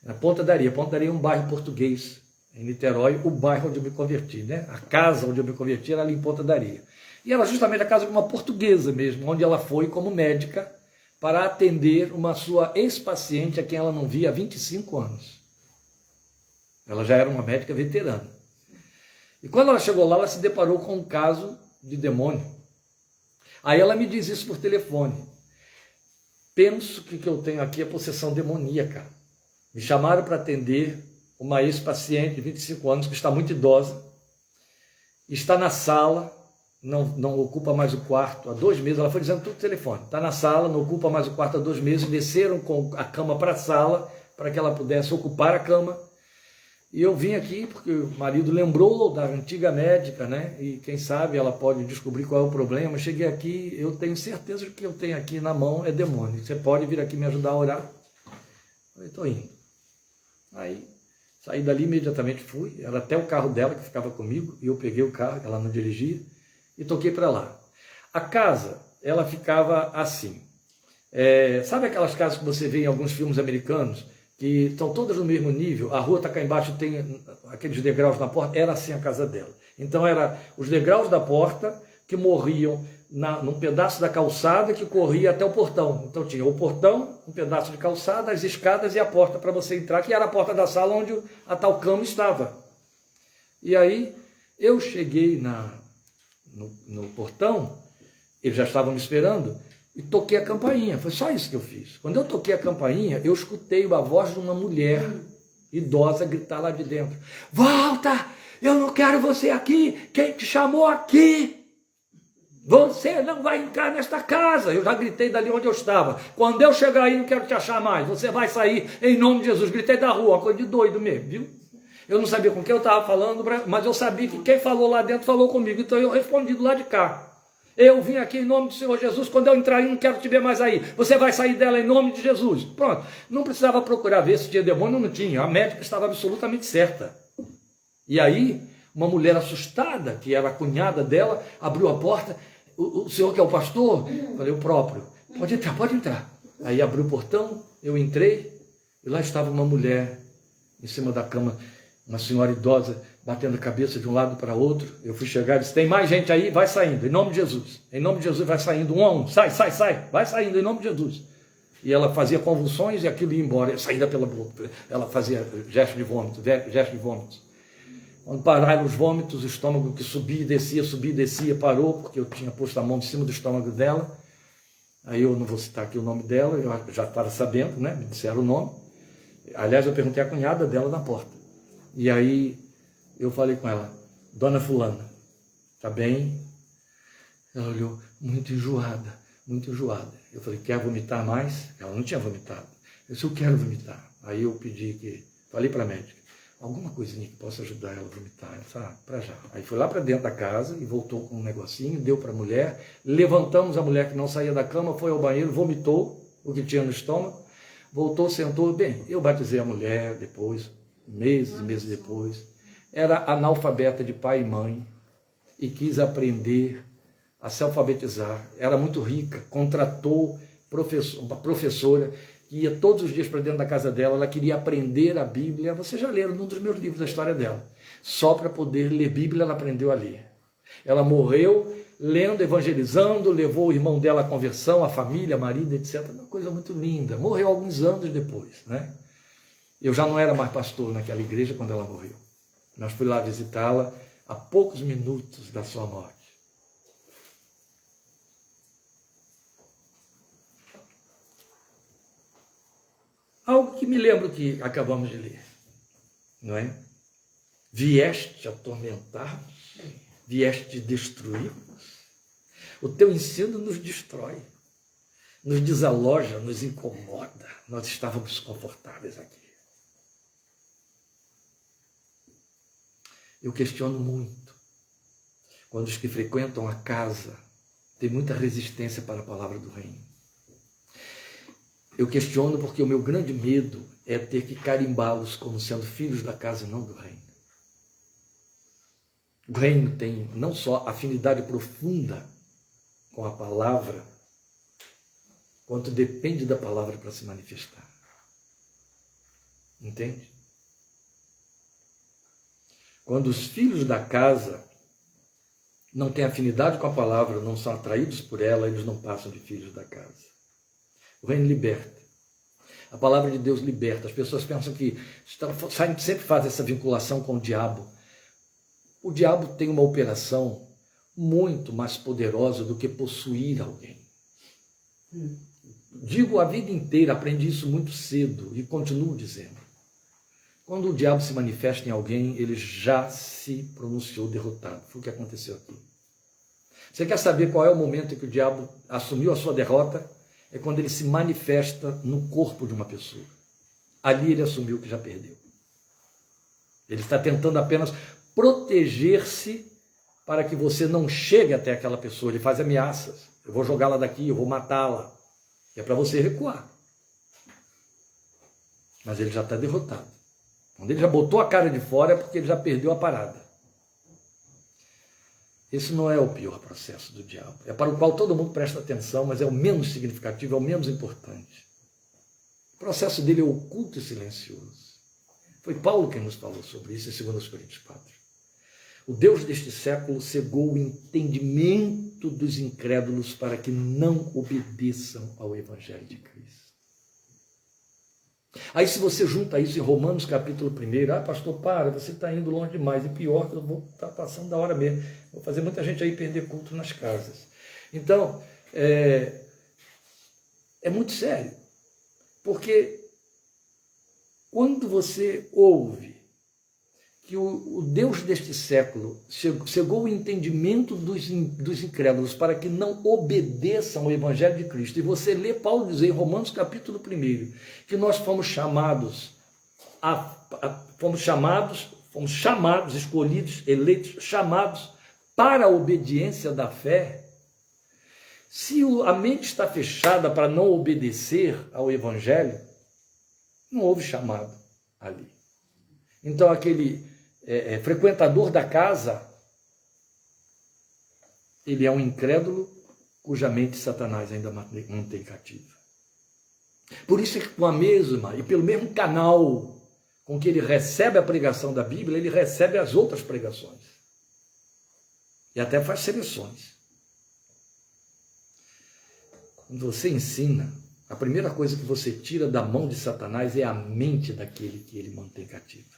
na Ponta da Areia. Ponta da Areia é um bairro português, em Niterói, o bairro onde eu me converti, né? A casa onde eu me converti era ali em Ponta da Areia. E era justamente a casa de uma portuguesa mesmo, onde ela foi como médica para atender uma sua ex-paciente a quem ela não via há 25 anos. Ela já era uma médica veterana. E quando ela chegou lá, ela se deparou com um caso de demônio. Aí ela me diz isso por telefone. Penso que o que eu tenho aqui é possessão demoníaca. Me chamaram para atender uma ex-paciente de 25 anos que está muito idosa, está na sala, não ocupa mais o quarto há 2 meses, ela foi dizendo tudo no telefone, está na sala, não ocupa mais o quarto há 2 meses, desceram com a cama para a sala, para que ela pudesse ocupar a cama. E eu vim aqui porque o marido lembrou da antiga médica, né? E quem sabe ela pode descobrir qual é o problema. Cheguei aqui, eu tenho certeza que o que eu tenho aqui na mão é demônio. Você pode vir aqui me ajudar a orar? Eu estou indo. Aí, saí dali imediatamente, fui. Era até o carro dela que ficava comigo. E eu peguei o carro, ela não dirigia, e toquei para lá. A casa, ela ficava assim. Sabe aquelas casas que você vê em alguns filmes americanos? Que estão todas no mesmo nível, a rua está cá embaixo, tem aqueles degraus na porta, era assim a casa dela. Então era os degraus da porta que morriam num pedaço da calçada que corria até o portão. Então tinha o portão, um pedaço de calçada, as escadas e a porta para você entrar, que era a porta da sala onde a tal cama estava. E aí eu cheguei no portão, eles já estavam me esperando, e toquei a campainha, foi só isso que eu fiz. Quando eu toquei a campainha, eu escutei a voz de uma mulher idosa gritar lá de dentro: volta, eu não quero você aqui, quem te chamou aqui? Você não vai entrar nesta casa. Eu já gritei dali onde eu estava: quando eu chegar aí, não quero te achar mais, você vai sair em nome de Jesus. Gritei da rua, uma coisa de doido mesmo, viu? Eu não sabia com quem eu estava falando, mas eu sabia que quem falou lá dentro falou comigo, então eu respondi do lado de cá. Eu vim aqui em nome do Senhor Jesus, quando eu entrar aí, não quero te ver mais aí. Você vai sair dela em nome de Jesus. Pronto. Não precisava procurar ver se tinha demônio ou não tinha. A médica estava absolutamente certa. E aí, uma mulher assustada, que era a cunhada dela, abriu a porta. O senhor que é o pastor? Eu falei: o próprio. Pode entrar, pode entrar. Aí abriu o portão, eu entrei, e lá estava uma mulher em cima da cama, uma senhora idosa, batendo a cabeça de um lado para outro. Eu fui chegar e disse: tem mais gente aí? Vai saindo, em nome de Jesus. Em nome de Jesus, vai saindo, 1 a 1. Sai, sai, sai. Vai saindo, em nome de Jesus. E ela fazia convulsões e aquilo ia embora. Saída pela boca. Ela fazia gesto de vômito, gesto de vômitos. Quando pararam os vômitos, o estômago que subia e descia, parou, porque eu tinha posto a mão em cima do estômago dela. Aí eu não vou citar aqui o nome dela, eu já estava sabendo, né? Me disseram o nome. Aliás, eu perguntei à cunhada dela na porta. E aí eu falei com ela: dona fulana, tá bem? Ela olhou muito enjoada, muito enjoada. Eu falei: quer vomitar mais? Ela não tinha vomitado. Eu disse: eu quero vomitar. Aí eu falei para a médica: alguma coisinha que possa ajudar ela a vomitar. Ela disse: para já. Aí foi lá para dentro da casa e voltou com um negocinho, deu para a mulher. Levantamos a mulher que não saía da cama, foi ao banheiro, vomitou o que tinha no estômago, voltou, sentou. Bem, eu batizei a mulher depois, meses e meses depois. Era analfabeta de pai e mãe e quis aprender a se alfabetizar. Era muito rica, contratou uma professora que ia todos os dias para dentro da casa dela. Ela queria aprender a Bíblia. Vocês já leram num dos meus livros a história dela. Só para poder ler Bíblia ela aprendeu a ler. Ela morreu lendo, evangelizando, levou o irmão dela à conversão, a família, marido, etc. Uma coisa muito linda. Morreu alguns anos depois, né? Eu já não era mais pastor naquela igreja quando ela morreu. Nós fui lá visitá-la a poucos minutos da sua morte. Algo que me lembro que acabamos de ler, não é? Vieste atormentar-nos, vieste destruir-nos. O teu ensino nos destrói, nos desaloja, nos incomoda. Nós estávamos confortáveis aqui. Eu questiono muito quando os que frequentam a casa têm muita resistência para a palavra do reino. Eu questiono porque o meu grande medo é ter que carimbá-los como sendo filhos da casa e não do reino. O reino tem não só afinidade profunda com a palavra, quanto depende da palavra para se manifestar. Entende? Quando os filhos da casa não têm afinidade com a palavra, não são atraídos por ela, eles não passam de filhos da casa. O reino liberta. A palavra de Deus liberta. As pessoas pensam que sempre fazem essa vinculação com o diabo. O diabo tem uma operação muito mais poderosa do que possuir alguém. Digo a vida inteira, aprendi isso muito cedo e continuo dizendo. Quando o diabo se manifesta em alguém, ele já se pronunciou derrotado. Foi o que aconteceu aqui. Você quer saber qual é o momento em que o diabo assumiu a sua derrota? É quando ele se manifesta no corpo de uma pessoa. Ali ele assumiu que já perdeu. Ele está tentando apenas proteger-se para que você não chegue até aquela pessoa. Ele faz ameaças. Eu vou jogá-la daqui, eu vou matá-la. É para você recuar. Mas ele já está derrotado. Quando ele já botou a cara de fora é porque ele já perdeu a parada. Esse não é o pior processo do diabo. É para o qual todo mundo presta atenção, mas é o menos significativo, é o menos importante. O processo dele é oculto e silencioso. Foi Paulo quem nos falou sobre isso em 2 Coríntios 4. O Deus deste século cegou o entendimento dos incrédulos para que não obedeçam ao Evangelho de Cristo. Aí se você junta isso em Romanos capítulo 1, pastor, para, você está indo longe demais, e pior que eu vou estar passando da hora mesmo, vou fazer muita gente aí perder culto nas casas. Então, é muito sério, porque quando você ouve que o Deus deste século cegou o entendimento dos incrédulos para que não obedeçam ao Evangelho de Cristo, e você lê Paulo dizer em Romanos capítulo 1, que nós fomos chamados, escolhidos, eleitos, chamados para a obediência da fé. Se a mente está fechada para não obedecer ao Evangelho, não houve chamado ali. Então aquele frequentador da casa, ele é um incrédulo cuja mente Satanás ainda mantém cativa. Por isso é que com a mesma e pelo mesmo canal com que ele recebe a pregação da Bíblia, ele recebe as outras pregações. E até faz seleções. Quando você ensina, a primeira coisa que você tira da mão de Satanás é a mente daquele que ele mantém cativo.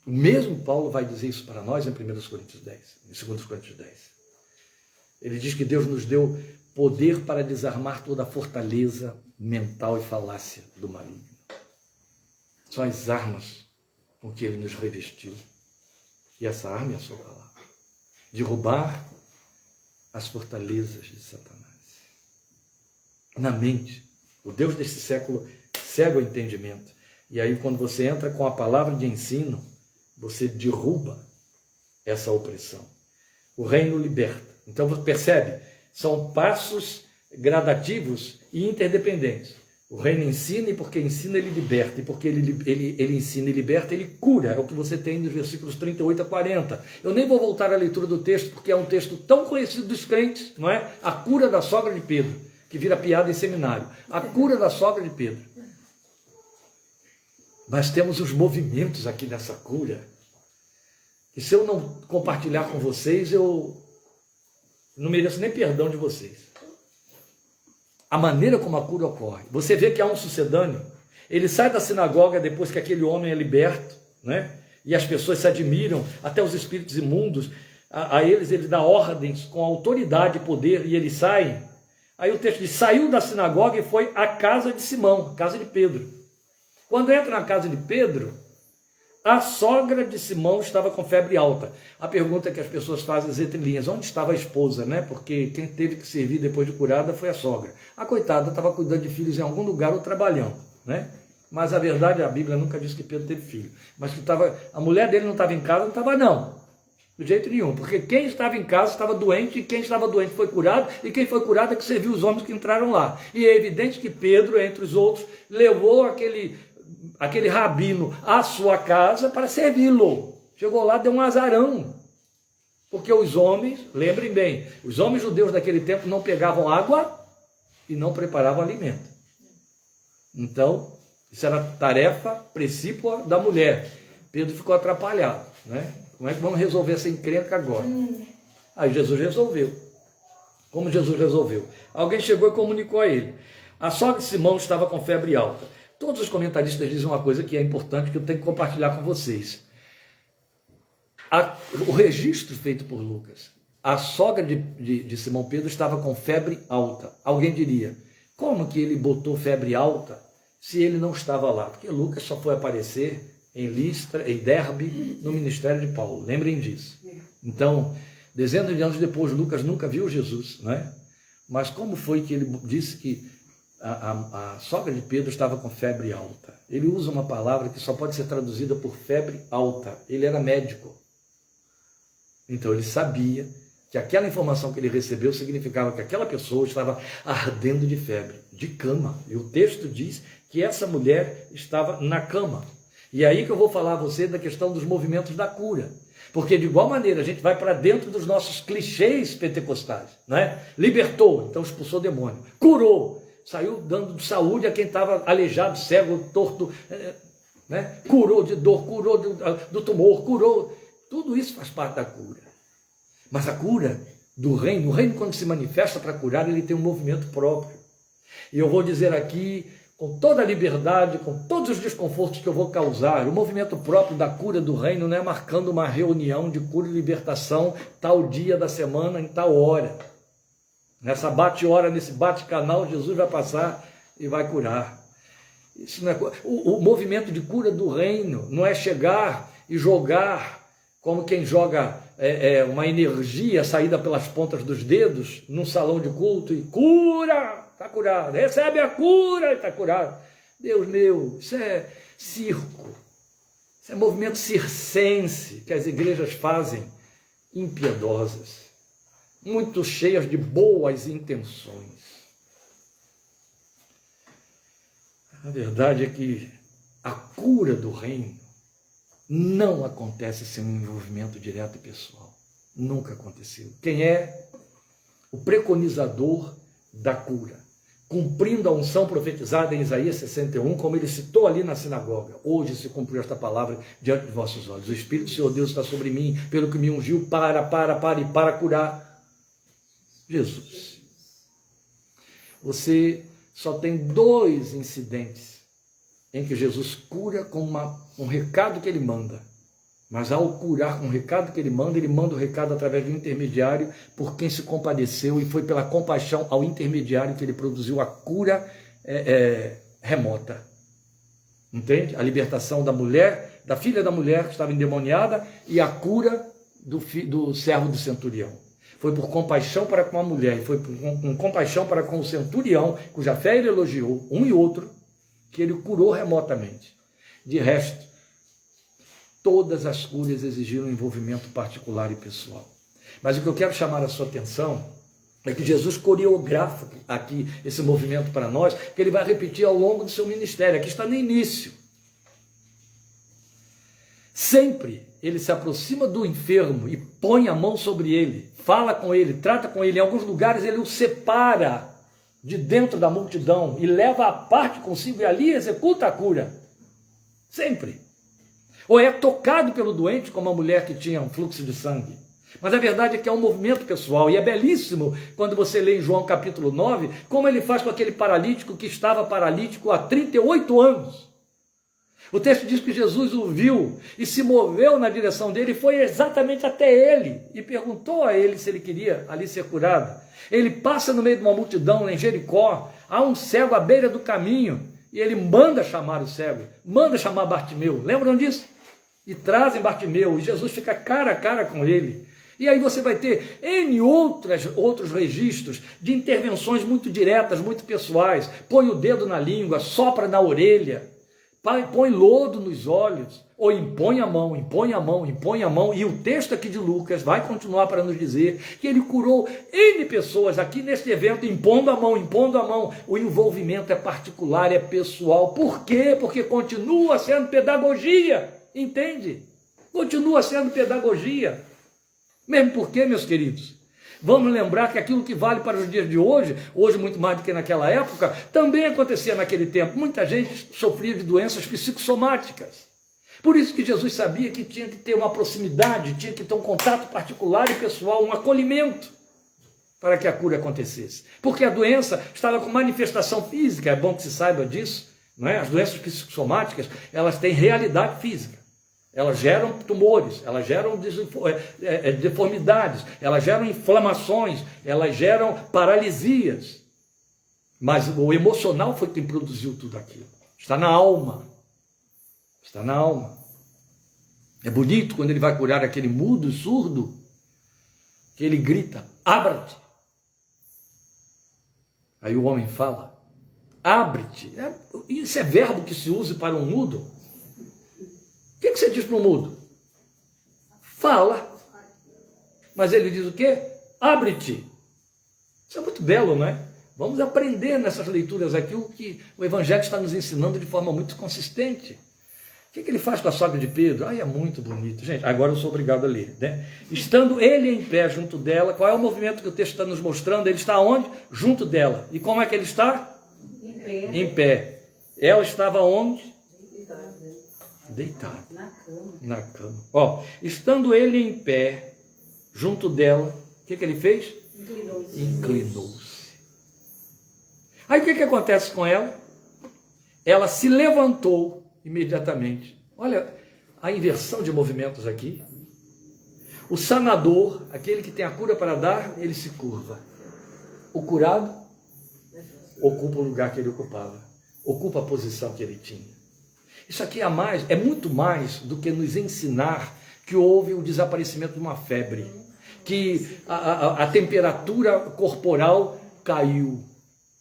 O mesmo Paulo vai dizer isso para nós em 1 Coríntios 10, em 2 Coríntios 10. Ele diz que Deus nos deu poder para desarmar toda a fortaleza mental e falácia do maligno. São as armas com que ele nos revestiu. E essa arma é a sua palavra. Derrubar as fortalezas de Satanás. Na mente, o Deus deste século cega o entendimento. E aí quando você entra com a palavra de ensino, você derruba essa opressão. O reino liberta. Então você percebe, são passos gradativos e interdependentes. O reino ensina, e porque ensina ele liberta, e porque ele ensina e liberta, ele cura. É o que você tem nos versículos 38 a 40. Eu nem vou voltar à leitura do texto, porque é um texto tão conhecido dos crentes, não é? A cura da sogra de Pedro, que vira piada em seminário. A cura da sogra de Pedro. Mas temos os movimentos aqui dessa cura, e se eu não compartilhar com vocês, eu não mereço nem perdão de vocês. A maneira como a cura ocorre. Você vê que há um sucedâneo, ele sai da sinagoga depois que aquele homem é liberto, né? E as pessoas se admiram, até os espíritos imundos, a eles ele dá ordens com autoridade e poder, e eles saem. Aí o texto diz, saiu da sinagoga e foi à casa de Simão, casa de Pedro. Quando entra na casa de Pedro, a sogra de Simão estava com febre alta. A pergunta que as pessoas fazem entre linhas, onde estava a esposa, né? Porque quem teve que servir depois de curada foi a sogra. A coitada estava cuidando de filhos em algum lugar ou trabalhando, né? Mas a verdade, a Bíblia nunca diz que Pedro teve filho. Mas que a mulher dele não estava em casa, não estava não. De jeito nenhum. Porque quem estava em casa estava doente, e quem estava doente foi curado, e quem foi curado é que serviu os homens que entraram lá. E é evidente que Pedro, entre os outros, levou aquele rabino à sua casa para servi-lo. Chegou lá, deu um azarão. Porque os homens, lembrem bem, os homens judeus daquele tempo não pegavam água e não preparavam alimento. Então, isso era tarefa precípua da mulher. Pedro ficou atrapalhado, né? Como é que vamos resolver essa encrenca agora? Aí Jesus resolveu. Como Jesus resolveu? Alguém chegou e comunicou a ele. A sogra de Simão estava com febre alta. Todos os comentaristas dizem uma coisa que é importante, que eu tenho que compartilhar com vocês. O registro feito por Lucas, a sogra de Simão Pedro estava com febre alta. Alguém diria, como que ele botou febre alta se ele não estava lá, porque Lucas só foi aparecer em Listra, em Derbe, no ministério de Paulo, lembrem disso. Então, dezenas de anos depois, Lucas nunca viu Jesus, não é? Mas como foi que ele disse que a sogra de Pedro estava com febre alta? Ele usa uma palavra que só pode ser traduzida por febre alta. Ele era médico. Então ele sabia que aquela informação que ele recebeu significava que aquela pessoa estava ardendo de febre, de cama. E o texto diz que essa mulher estava na cama. E é aí que eu vou falar a você da questão dos movimentos da cura. Porque de igual maneira a gente vai para dentro dos nossos clichês pentecostais, né? Libertou, então expulsou demônio. Curou, saiu dando saúde a quem estava aleijado, cego, torto, né? Curou de dor, curou do tumor, curou. Tudo isso faz parte da cura. Mas a cura do reino, o reino quando se manifesta para curar, ele tem um movimento próprio. E eu vou dizer aqui, com toda a liberdade, com todos os desconfortos que eu vou causar, o movimento próprio da cura do reino não é marcando uma reunião de cura e libertação tal dia da semana, em tal hora. Nessa bate-hora, nesse bate-canal, Jesus vai passar e vai curar. Isso não é... o movimento de cura do reino não é chegar e jogar, como quem joga uma energia saída pelas pontas dos dedos, num salão de culto e cura! Está curado, recebe a cura e está curado. Deus meu, isso é circo, isso é movimento circense que as igrejas fazem, impiedosas, muito cheias de boas intenções. A verdade é que a cura do reino não acontece sem um envolvimento direto e pessoal. Nunca aconteceu. Quem é o preconizador da cura? Cumprindo a unção profetizada em Isaías 61, como ele citou ali na sinagoga. Hoje se cumpriu esta palavra diante de vossos olhos. O Espírito do Senhor Deus está sobre mim, pelo que me ungiu para curar. Jesus. Você só tem 2 incidentes em que Jesus cura com um recado que ele manda. Mas ao curar com o recado que ele manda o recado através do intermediário por quem se compadeceu, e foi pela compaixão ao intermediário que ele produziu a cura remota. Entende? A libertação da mulher, da filha da mulher que estava endemoniada, e a cura do servo do centurião. Foi por compaixão para com a mulher, e foi com compaixão para com o centurião, cuja fé ele elogiou, um e outro, que ele curou remotamente. De resto, todas as curas exigiram um envolvimento particular e pessoal. Mas o que eu quero chamar a sua atenção é que Jesus coreografa aqui esse movimento para nós, que ele vai repetir ao longo do seu ministério. Aqui está no início. Sempre ele se aproxima do enfermo e põe a mão sobre ele, fala com ele, trata com ele. Em alguns lugares ele o separa de dentro da multidão e leva a parte consigo e ali executa a cura. Sempre. Ou é tocado pelo doente, como a mulher que tinha um fluxo de sangue. Mas a verdade é que é um movimento pessoal, e é belíssimo quando você lê em João capítulo 9, como ele faz com aquele paralítico que estava paralítico há 38 anos. O texto diz que Jesus o viu e se moveu na direção dele, e foi exatamente até ele, e perguntou a ele se ele queria ali ser curado. Ele passa no meio de uma multidão em Jericó, há um cego à beira do caminho, e ele manda chamar o cego, manda chamar Bartimeu, lembram disso? E trazem Bartimeu, e Jesus fica cara a cara com ele. E aí você vai ter N outros registros de intervenções muito diretas, muito pessoais. Põe o dedo na língua, sopra na orelha, põe lodo nos olhos, ou impõe a mão, impõe a mão, impõe a mão. E o texto aqui de Lucas vai continuar para nos dizer que ele curou N pessoas aqui neste evento, impondo a mão, impondo a mão. O envolvimento é particular, é pessoal. Por quê? Porque continua sendo pedagogia. Entende? Continua sendo pedagogia. Mesmo porque, meus queridos, vamos lembrar que aquilo que vale para os dias de hoje muito mais do que naquela época, também acontecia naquele tempo. Muita gente sofria de doenças psicossomáticas. Por isso que Jesus sabia que tinha que ter uma proximidade, tinha que ter um contato particular e pessoal, um acolhimento, para que a cura acontecesse. Porque a doença estava com manifestação física, é bom que se saiba disso, não é? As doenças psicossomáticas, elas têm realidade física. Elas geram tumores, elas geram deformidades, elas geram inflamações, elas geram paralisias. Mas o emocional foi quem produziu tudo aquilo. Está na alma. Está na alma. É bonito quando ele vai curar aquele mudo, surdo, que ele grita, abre-te. Aí o homem fala, abre-te. Isso é verbo que se usa para um mudo? O que você diz para um mudo? Fala. Mas ele diz o quê? Abre-te. Isso é muito belo, não é? Vamos aprender nessas leituras aqui o que o Evangelho está nos ensinando de forma muito consistente. O que ele faz com a sogra de Pedro? É muito bonito. Gente, agora eu sou obrigado a ler, né? Estando ele em pé junto dela, qual é o movimento que o texto está nos mostrando? Ele está onde? Junto dela. E como é que ele está? Em pé. Ela estava onde? Deitada. Na cama. Ó, estando ele em pé junto dela, o que ele fez? Inclinou-se. Aí o que acontece com ela? Ela se levantou imediatamente. Olha a inversão de movimentos aqui. O sanador, aquele que tem a cura para dar, ele se curva. O curado ocupa o lugar que ele ocupava, ocupa a posição que ele tinha. Isso aqui é muito mais do que nos ensinar que houve o desaparecimento de uma febre, que a temperatura corporal caiu.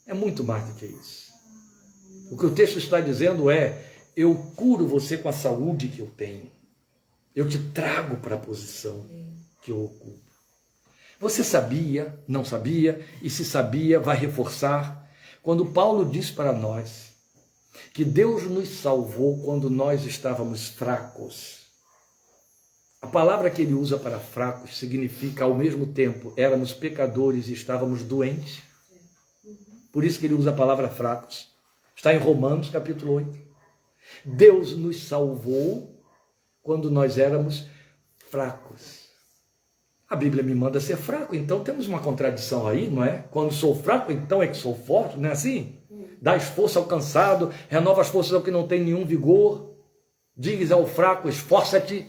É muito mais do que isso. O que o texto está dizendo é, eu curo você com a saúde que eu tenho. Eu te trago para a posição que eu ocupo. Você sabia, não sabia, e se sabia, vai reforçar, quando Paulo diz para nós que Deus nos salvou quando nós estávamos fracos. A palavra que ele usa para fracos significa, ao mesmo tempo, éramos pecadores e estávamos doentes. Por isso que ele usa a palavra fracos. Está em Romanos, capítulo 8. Deus nos salvou quando nós éramos fracos. A Bíblia me manda ser fraco, então temos uma contradição aí, não é? Quando sou fraco, então é que sou forte, não é assim? Dá esforço ao cansado, renova as forças ao que não tem nenhum vigor. Diz ao fraco, esforça-te.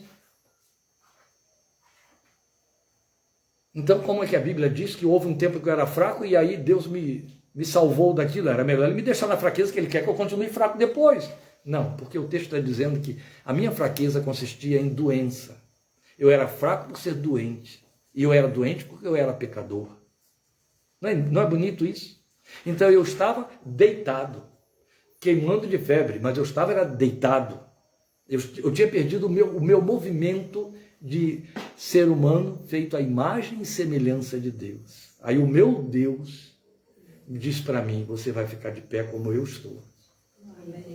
Então, como é que a Bíblia diz que houve um tempo que eu era fraco e aí Deus me salvou daquilo? Era melhor ele me deixar na fraqueza, que ele quer que eu continue fraco depois. Não, porque o texto está dizendo que a minha fraqueza consistia em doença. Eu era fraco por ser doente. E eu era doente porque eu era pecador. Não é bonito isso? Então eu estava deitado, queimando de febre, mas eu estava deitado. Eu tinha perdido o meu movimento de ser humano feito à imagem e semelhança de Deus. Aí o meu Deus diz para mim, você vai ficar de pé como eu estou.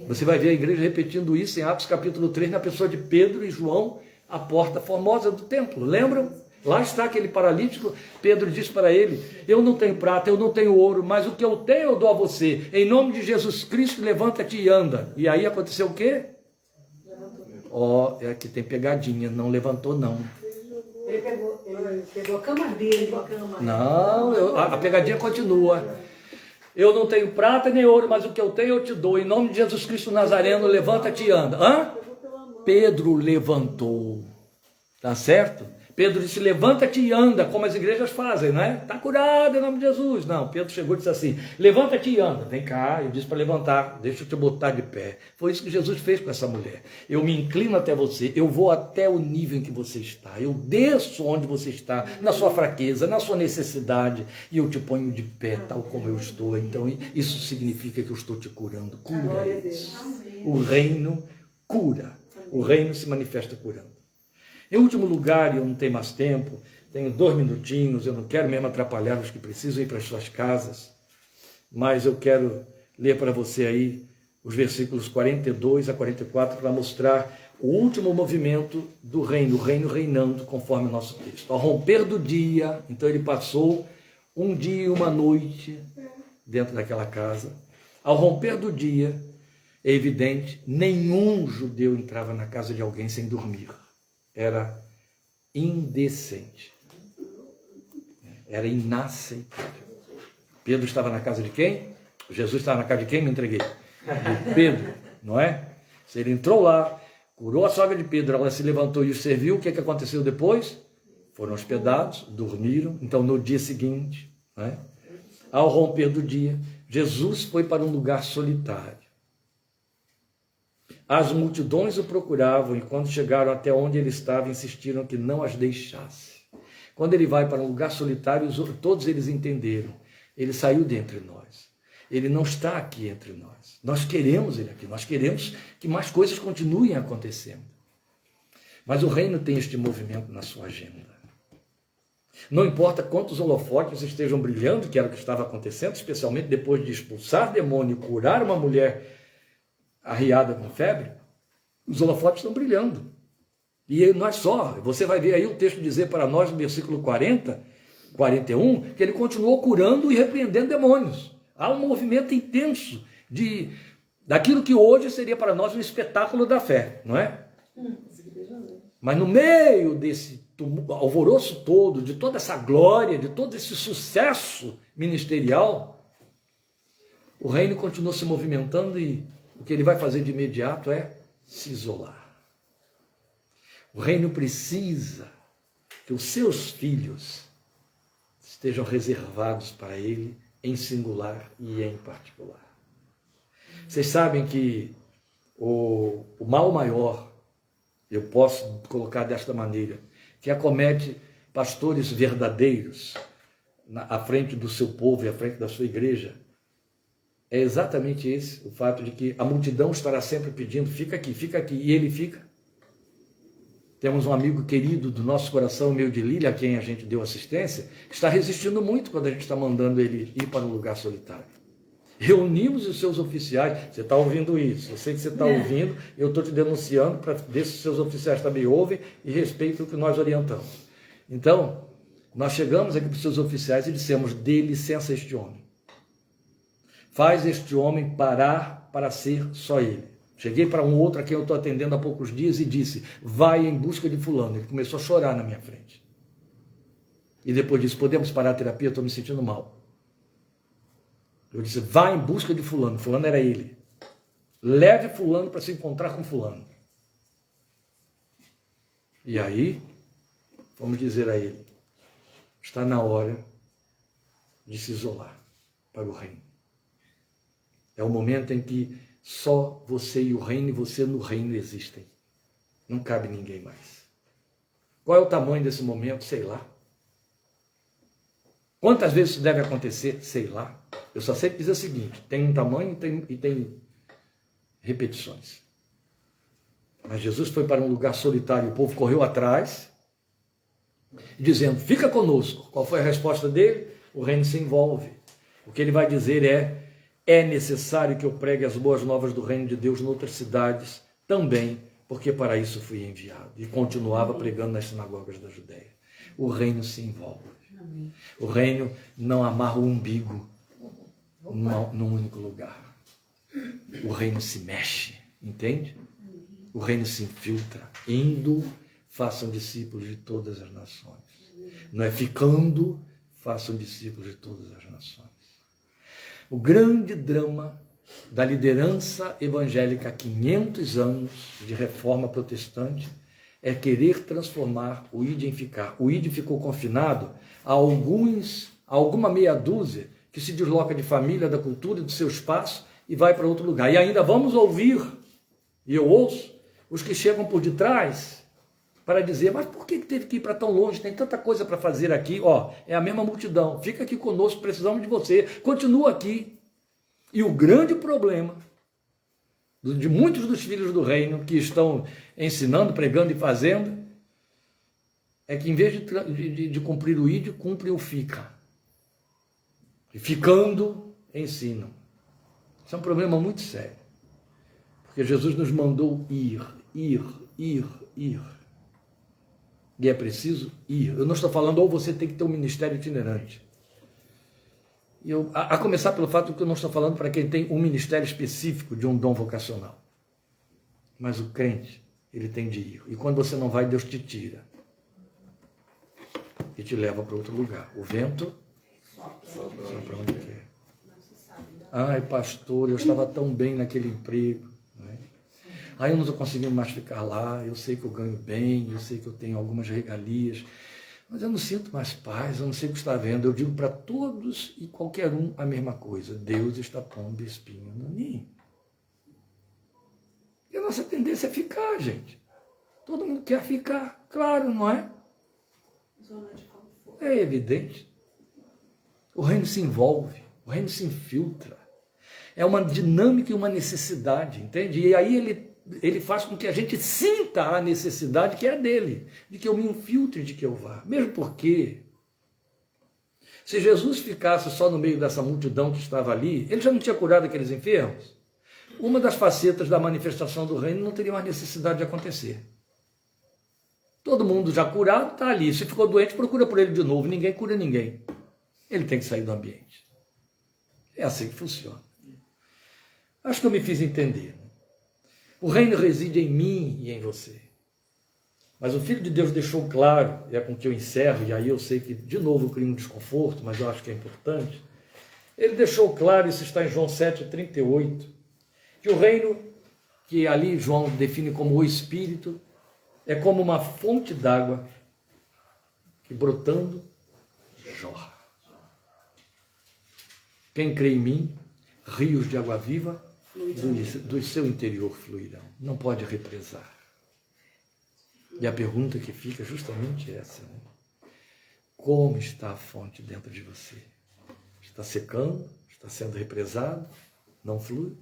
Você vai ver a igreja repetindo isso em Atos capítulo 3, na pessoa de Pedro e João, a porta formosa do templo. Lembram? Lá está aquele paralítico. Pedro diz para ele, eu não tenho prata, eu não tenho ouro, mas o que eu tenho eu dou a você. Em nome de Jesus Cristo, levanta-te e anda. E aí aconteceu o quê? É que tem pegadinha, não levantou não. Ele pegou a cama dele. Não, a pegadinha continua. Eu não tenho prata nem ouro, mas o que eu tenho eu te dou. Em nome de Jesus Cristo Nazareno, levanta-te e anda. Pedro levantou. Tá certo? Pedro disse, levanta-te e anda, como as igrejas fazem, não é? Está curado em nome de Jesus. Não, Pedro chegou e disse assim, levanta-te e anda. Vem cá, eu disse para levantar, deixa eu te botar de pé. Foi isso que Jesus fez com essa mulher. Eu me inclino até você, eu vou até o nível em que você está, eu desço onde você está, na sua fraqueza, na sua necessidade, e eu te ponho de pé, tal como eu estou. Então, isso significa que eu estou te curando. Cura isso. O reino cura. O reino se manifesta curando. Em último lugar, eu não tenho mais tempo, tenho 2 minutinhos, eu não quero mesmo atrapalhar os que precisam ir para as suas casas, mas eu quero ler para você aí os versículos 42 a 44 para mostrar o último movimento do reino, o reino reinando conforme o nosso texto. Ao romper do dia, então ele passou um dia e uma noite dentro daquela casa. Ao romper do dia, é evidente, nenhum judeu entrava na casa de alguém sem dormir. Era indecente. Era inaceitável. Pedro estava na casa de quem? Jesus estava na casa de quem? Me entreguei. De Pedro, não é? Se ele entrou lá, curou a sogra de Pedro, ela se levantou e o serviu, o que aconteceu depois? Foram hospedados, dormiram. Então, no dia seguinte, não é? Ao romper do dia, Jesus foi para um lugar solitário. As multidões o procuravam e quando chegaram até onde ele estava, insistiram que não as deixasse. Quando ele vai para um lugar solitário, todos eles entenderam. Ele saiu de entre nós. Ele não está aqui entre nós. Nós queremos ele aqui. Nós queremos que mais coisas continuem acontecendo. Mas o reino tem este movimento na sua agenda. Não importa quantos holofotes estejam brilhando, que era o que estava acontecendo, especialmente depois de expulsar demônio e curar uma mulher arriada com febre, os holofotes estão brilhando. E não é só, você vai ver aí o texto dizer para nós no versículo 40, 41, que ele continuou curando e repreendendo demônios. Há um movimento intenso daquilo que hoje seria para nós um espetáculo da fé, não é? Mas no meio desse alvoroço todo, de toda essa glória, de todo esse sucesso ministerial, o reino continua se movimentando e o que ele vai fazer de imediato é se isolar. O reino precisa que os seus filhos estejam reservados para ele em singular e em particular. Vocês sabem que o mal maior, eu posso colocar desta maneira, que acomete pastores verdadeiros à frente do seu povo e à frente da sua igreja, é exatamente esse, o fato de que a multidão estará sempre pedindo, fica aqui, e ele fica. Temos um amigo querido do nosso coração, meio de Lília, a quem a gente deu assistência, que está resistindo muito quando a gente está mandando ele ir para um lugar solitário. Reunimos os seus oficiais, você está ouvindo isso, eu sei que você está ouvindo, eu estou te denunciando para ver se os seus oficiais também ouvem e respeitam o que nós orientamos. Então, nós chegamos aqui para os seus oficiais e dissemos, dê licença a este homem. Faz este homem parar para ser só ele. Cheguei para um outro a quem eu estou atendendo há poucos dias e disse, vai em busca de fulano. Ele começou a chorar na minha frente. E depois disse, podemos parar a terapia? Estou me sentindo mal. Eu disse, vai em busca de fulano. Fulano era ele. Leve fulano para se encontrar com fulano. E aí, vamos dizer a ele, está na hora de se isolar para o reino. É o momento em que só você e o reino, e você no reino existem. Não cabe ninguém mais. Qual é o tamanho desse momento? Sei lá. Quantas vezes isso deve acontecer? Sei lá. Eu só sei dizer o seguinte, tem um tamanho e tem repetições. Mas Jesus foi para um lugar solitário, o povo correu atrás, dizendo, fica conosco. Qual foi a resposta dele? O reino se envolve. O que ele vai dizer é necessário que eu pregue as boas novas do reino de Deus em outras cidades também, porque para isso fui enviado. E continuava pregando nas sinagogas da Judéia. O reino se envolve. O reino não amarra o umbigo num único lugar. O reino se mexe, entende? O reino se infiltra. Indo, façam discípulos de todas as nações. Não é ficando, façam discípulos de todas as nações. O grande drama da liderança evangélica há 500 anos de reforma protestante é querer transformar o id em ficar. O id ficou confinado a alguma meia dúzia que se desloca de família, da cultura e do seu espaço e vai para outro lugar. E ainda vamos ouvir, e eu ouço, os que chegam por detrás para dizer, mas por que teve que ir para tão longe? Tem tanta coisa para fazer aqui. É a mesma multidão. Fica aqui conosco, precisamos de você. Continua aqui. E o grande problema de muitos dos filhos do reino que estão ensinando, pregando e fazendo, é que em vez de cumprir o id, cumpre o fica. E ficando, ensinam. Isso é um problema muito sério. Porque Jesus nos mandou ir. E é preciso ir. Eu não estou falando, ou você tem que ter um ministério itinerante. A começar pelo fato que eu não estou falando para quem tem um ministério específico de um dom vocacional. Mas o crente, ele tem de ir. E quando você não vai, Deus te tira. E te leva para outro lugar. O vento sopra onde quer. Ai, pastor, eu estava tão bem naquele emprego. Né? Ai, eu não estou conseguindo mais ficar lá. Eu sei que eu ganho bem, eu sei que eu tenho algumas regalias. Mas eu não sinto mais paz, eu não sei o que está vendo. Eu digo para todos e qualquer um a mesma coisa. Deus está pondo espinho no ninho. nossa tendência é ficar, gente. Todo mundo quer ficar, claro, não é? Zona de conforto. É evidente. O reino se envolve, o reino se infiltra. É uma dinâmica e uma necessidade, entende? E aí ele faz com que a gente sinta a necessidade que é dele, de que eu me infiltre, de que eu vá. Mesmo porque, se Jesus ficasse só no meio dessa multidão que estava ali, ele já não tinha curado aqueles enfermos? Uma das facetas da manifestação do reino não teria mais necessidade de acontecer. Todo mundo já curado está ali. Se ficou doente, procura por ele de novo. Ninguém cura ninguém. Ele tem que sair do ambiente. É assim que funciona. Acho que eu me fiz entender. O reino reside em mim e em você. Mas o Filho de Deus deixou claro, e é com que eu encerro, e aí eu sei que de novo eu crio um desconforto, mas eu acho que é importante. Ele deixou claro, isso está em João 7,38, que o reino, que ali João define como o Espírito, é como uma fonte d'água que brotando jorra. Quem crê em mim, rios de água viva do seu interior fluirão. Não pode represar. E a pergunta que fica é justamente essa, né? Como está a fonte dentro de você? Está secando? Está sendo represado? Não flui?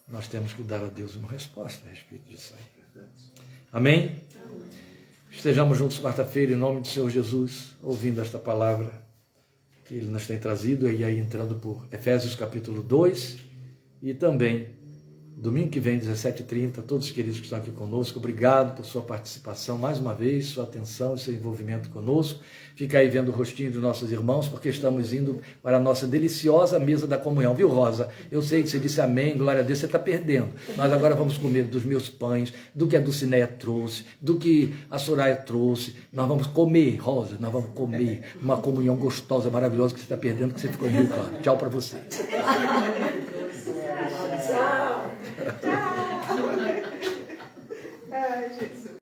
Nós temos que dar a Deus uma resposta a respeito disso aí. Amém? Estejamos juntos quarta-feira, em nome do Senhor Jesus, ouvindo esta palavra que Ele nos tem trazido, e aí entrando por Efésios capítulo 2, e também, domingo que vem, 17h30, todos os queridos que estão aqui conosco, obrigado por sua participação, mais uma vez, sua atenção e seu envolvimento conosco. Fica aí vendo o rostinho dos nossos irmãos, porque estamos indo para a nossa deliciosa mesa da comunhão. Viu, Rosa? Eu sei que você disse amém, glória a Deus, você está perdendo. Nós agora vamos comer dos meus pães, do que a Dulcineia trouxe, do que a Soraya trouxe. Nós vamos comer, Rosa, nós vamos comer uma comunhão gostosa, maravilhosa, que você está perdendo, que você ficou em claro. Tchau para você. Tchau. Tchau.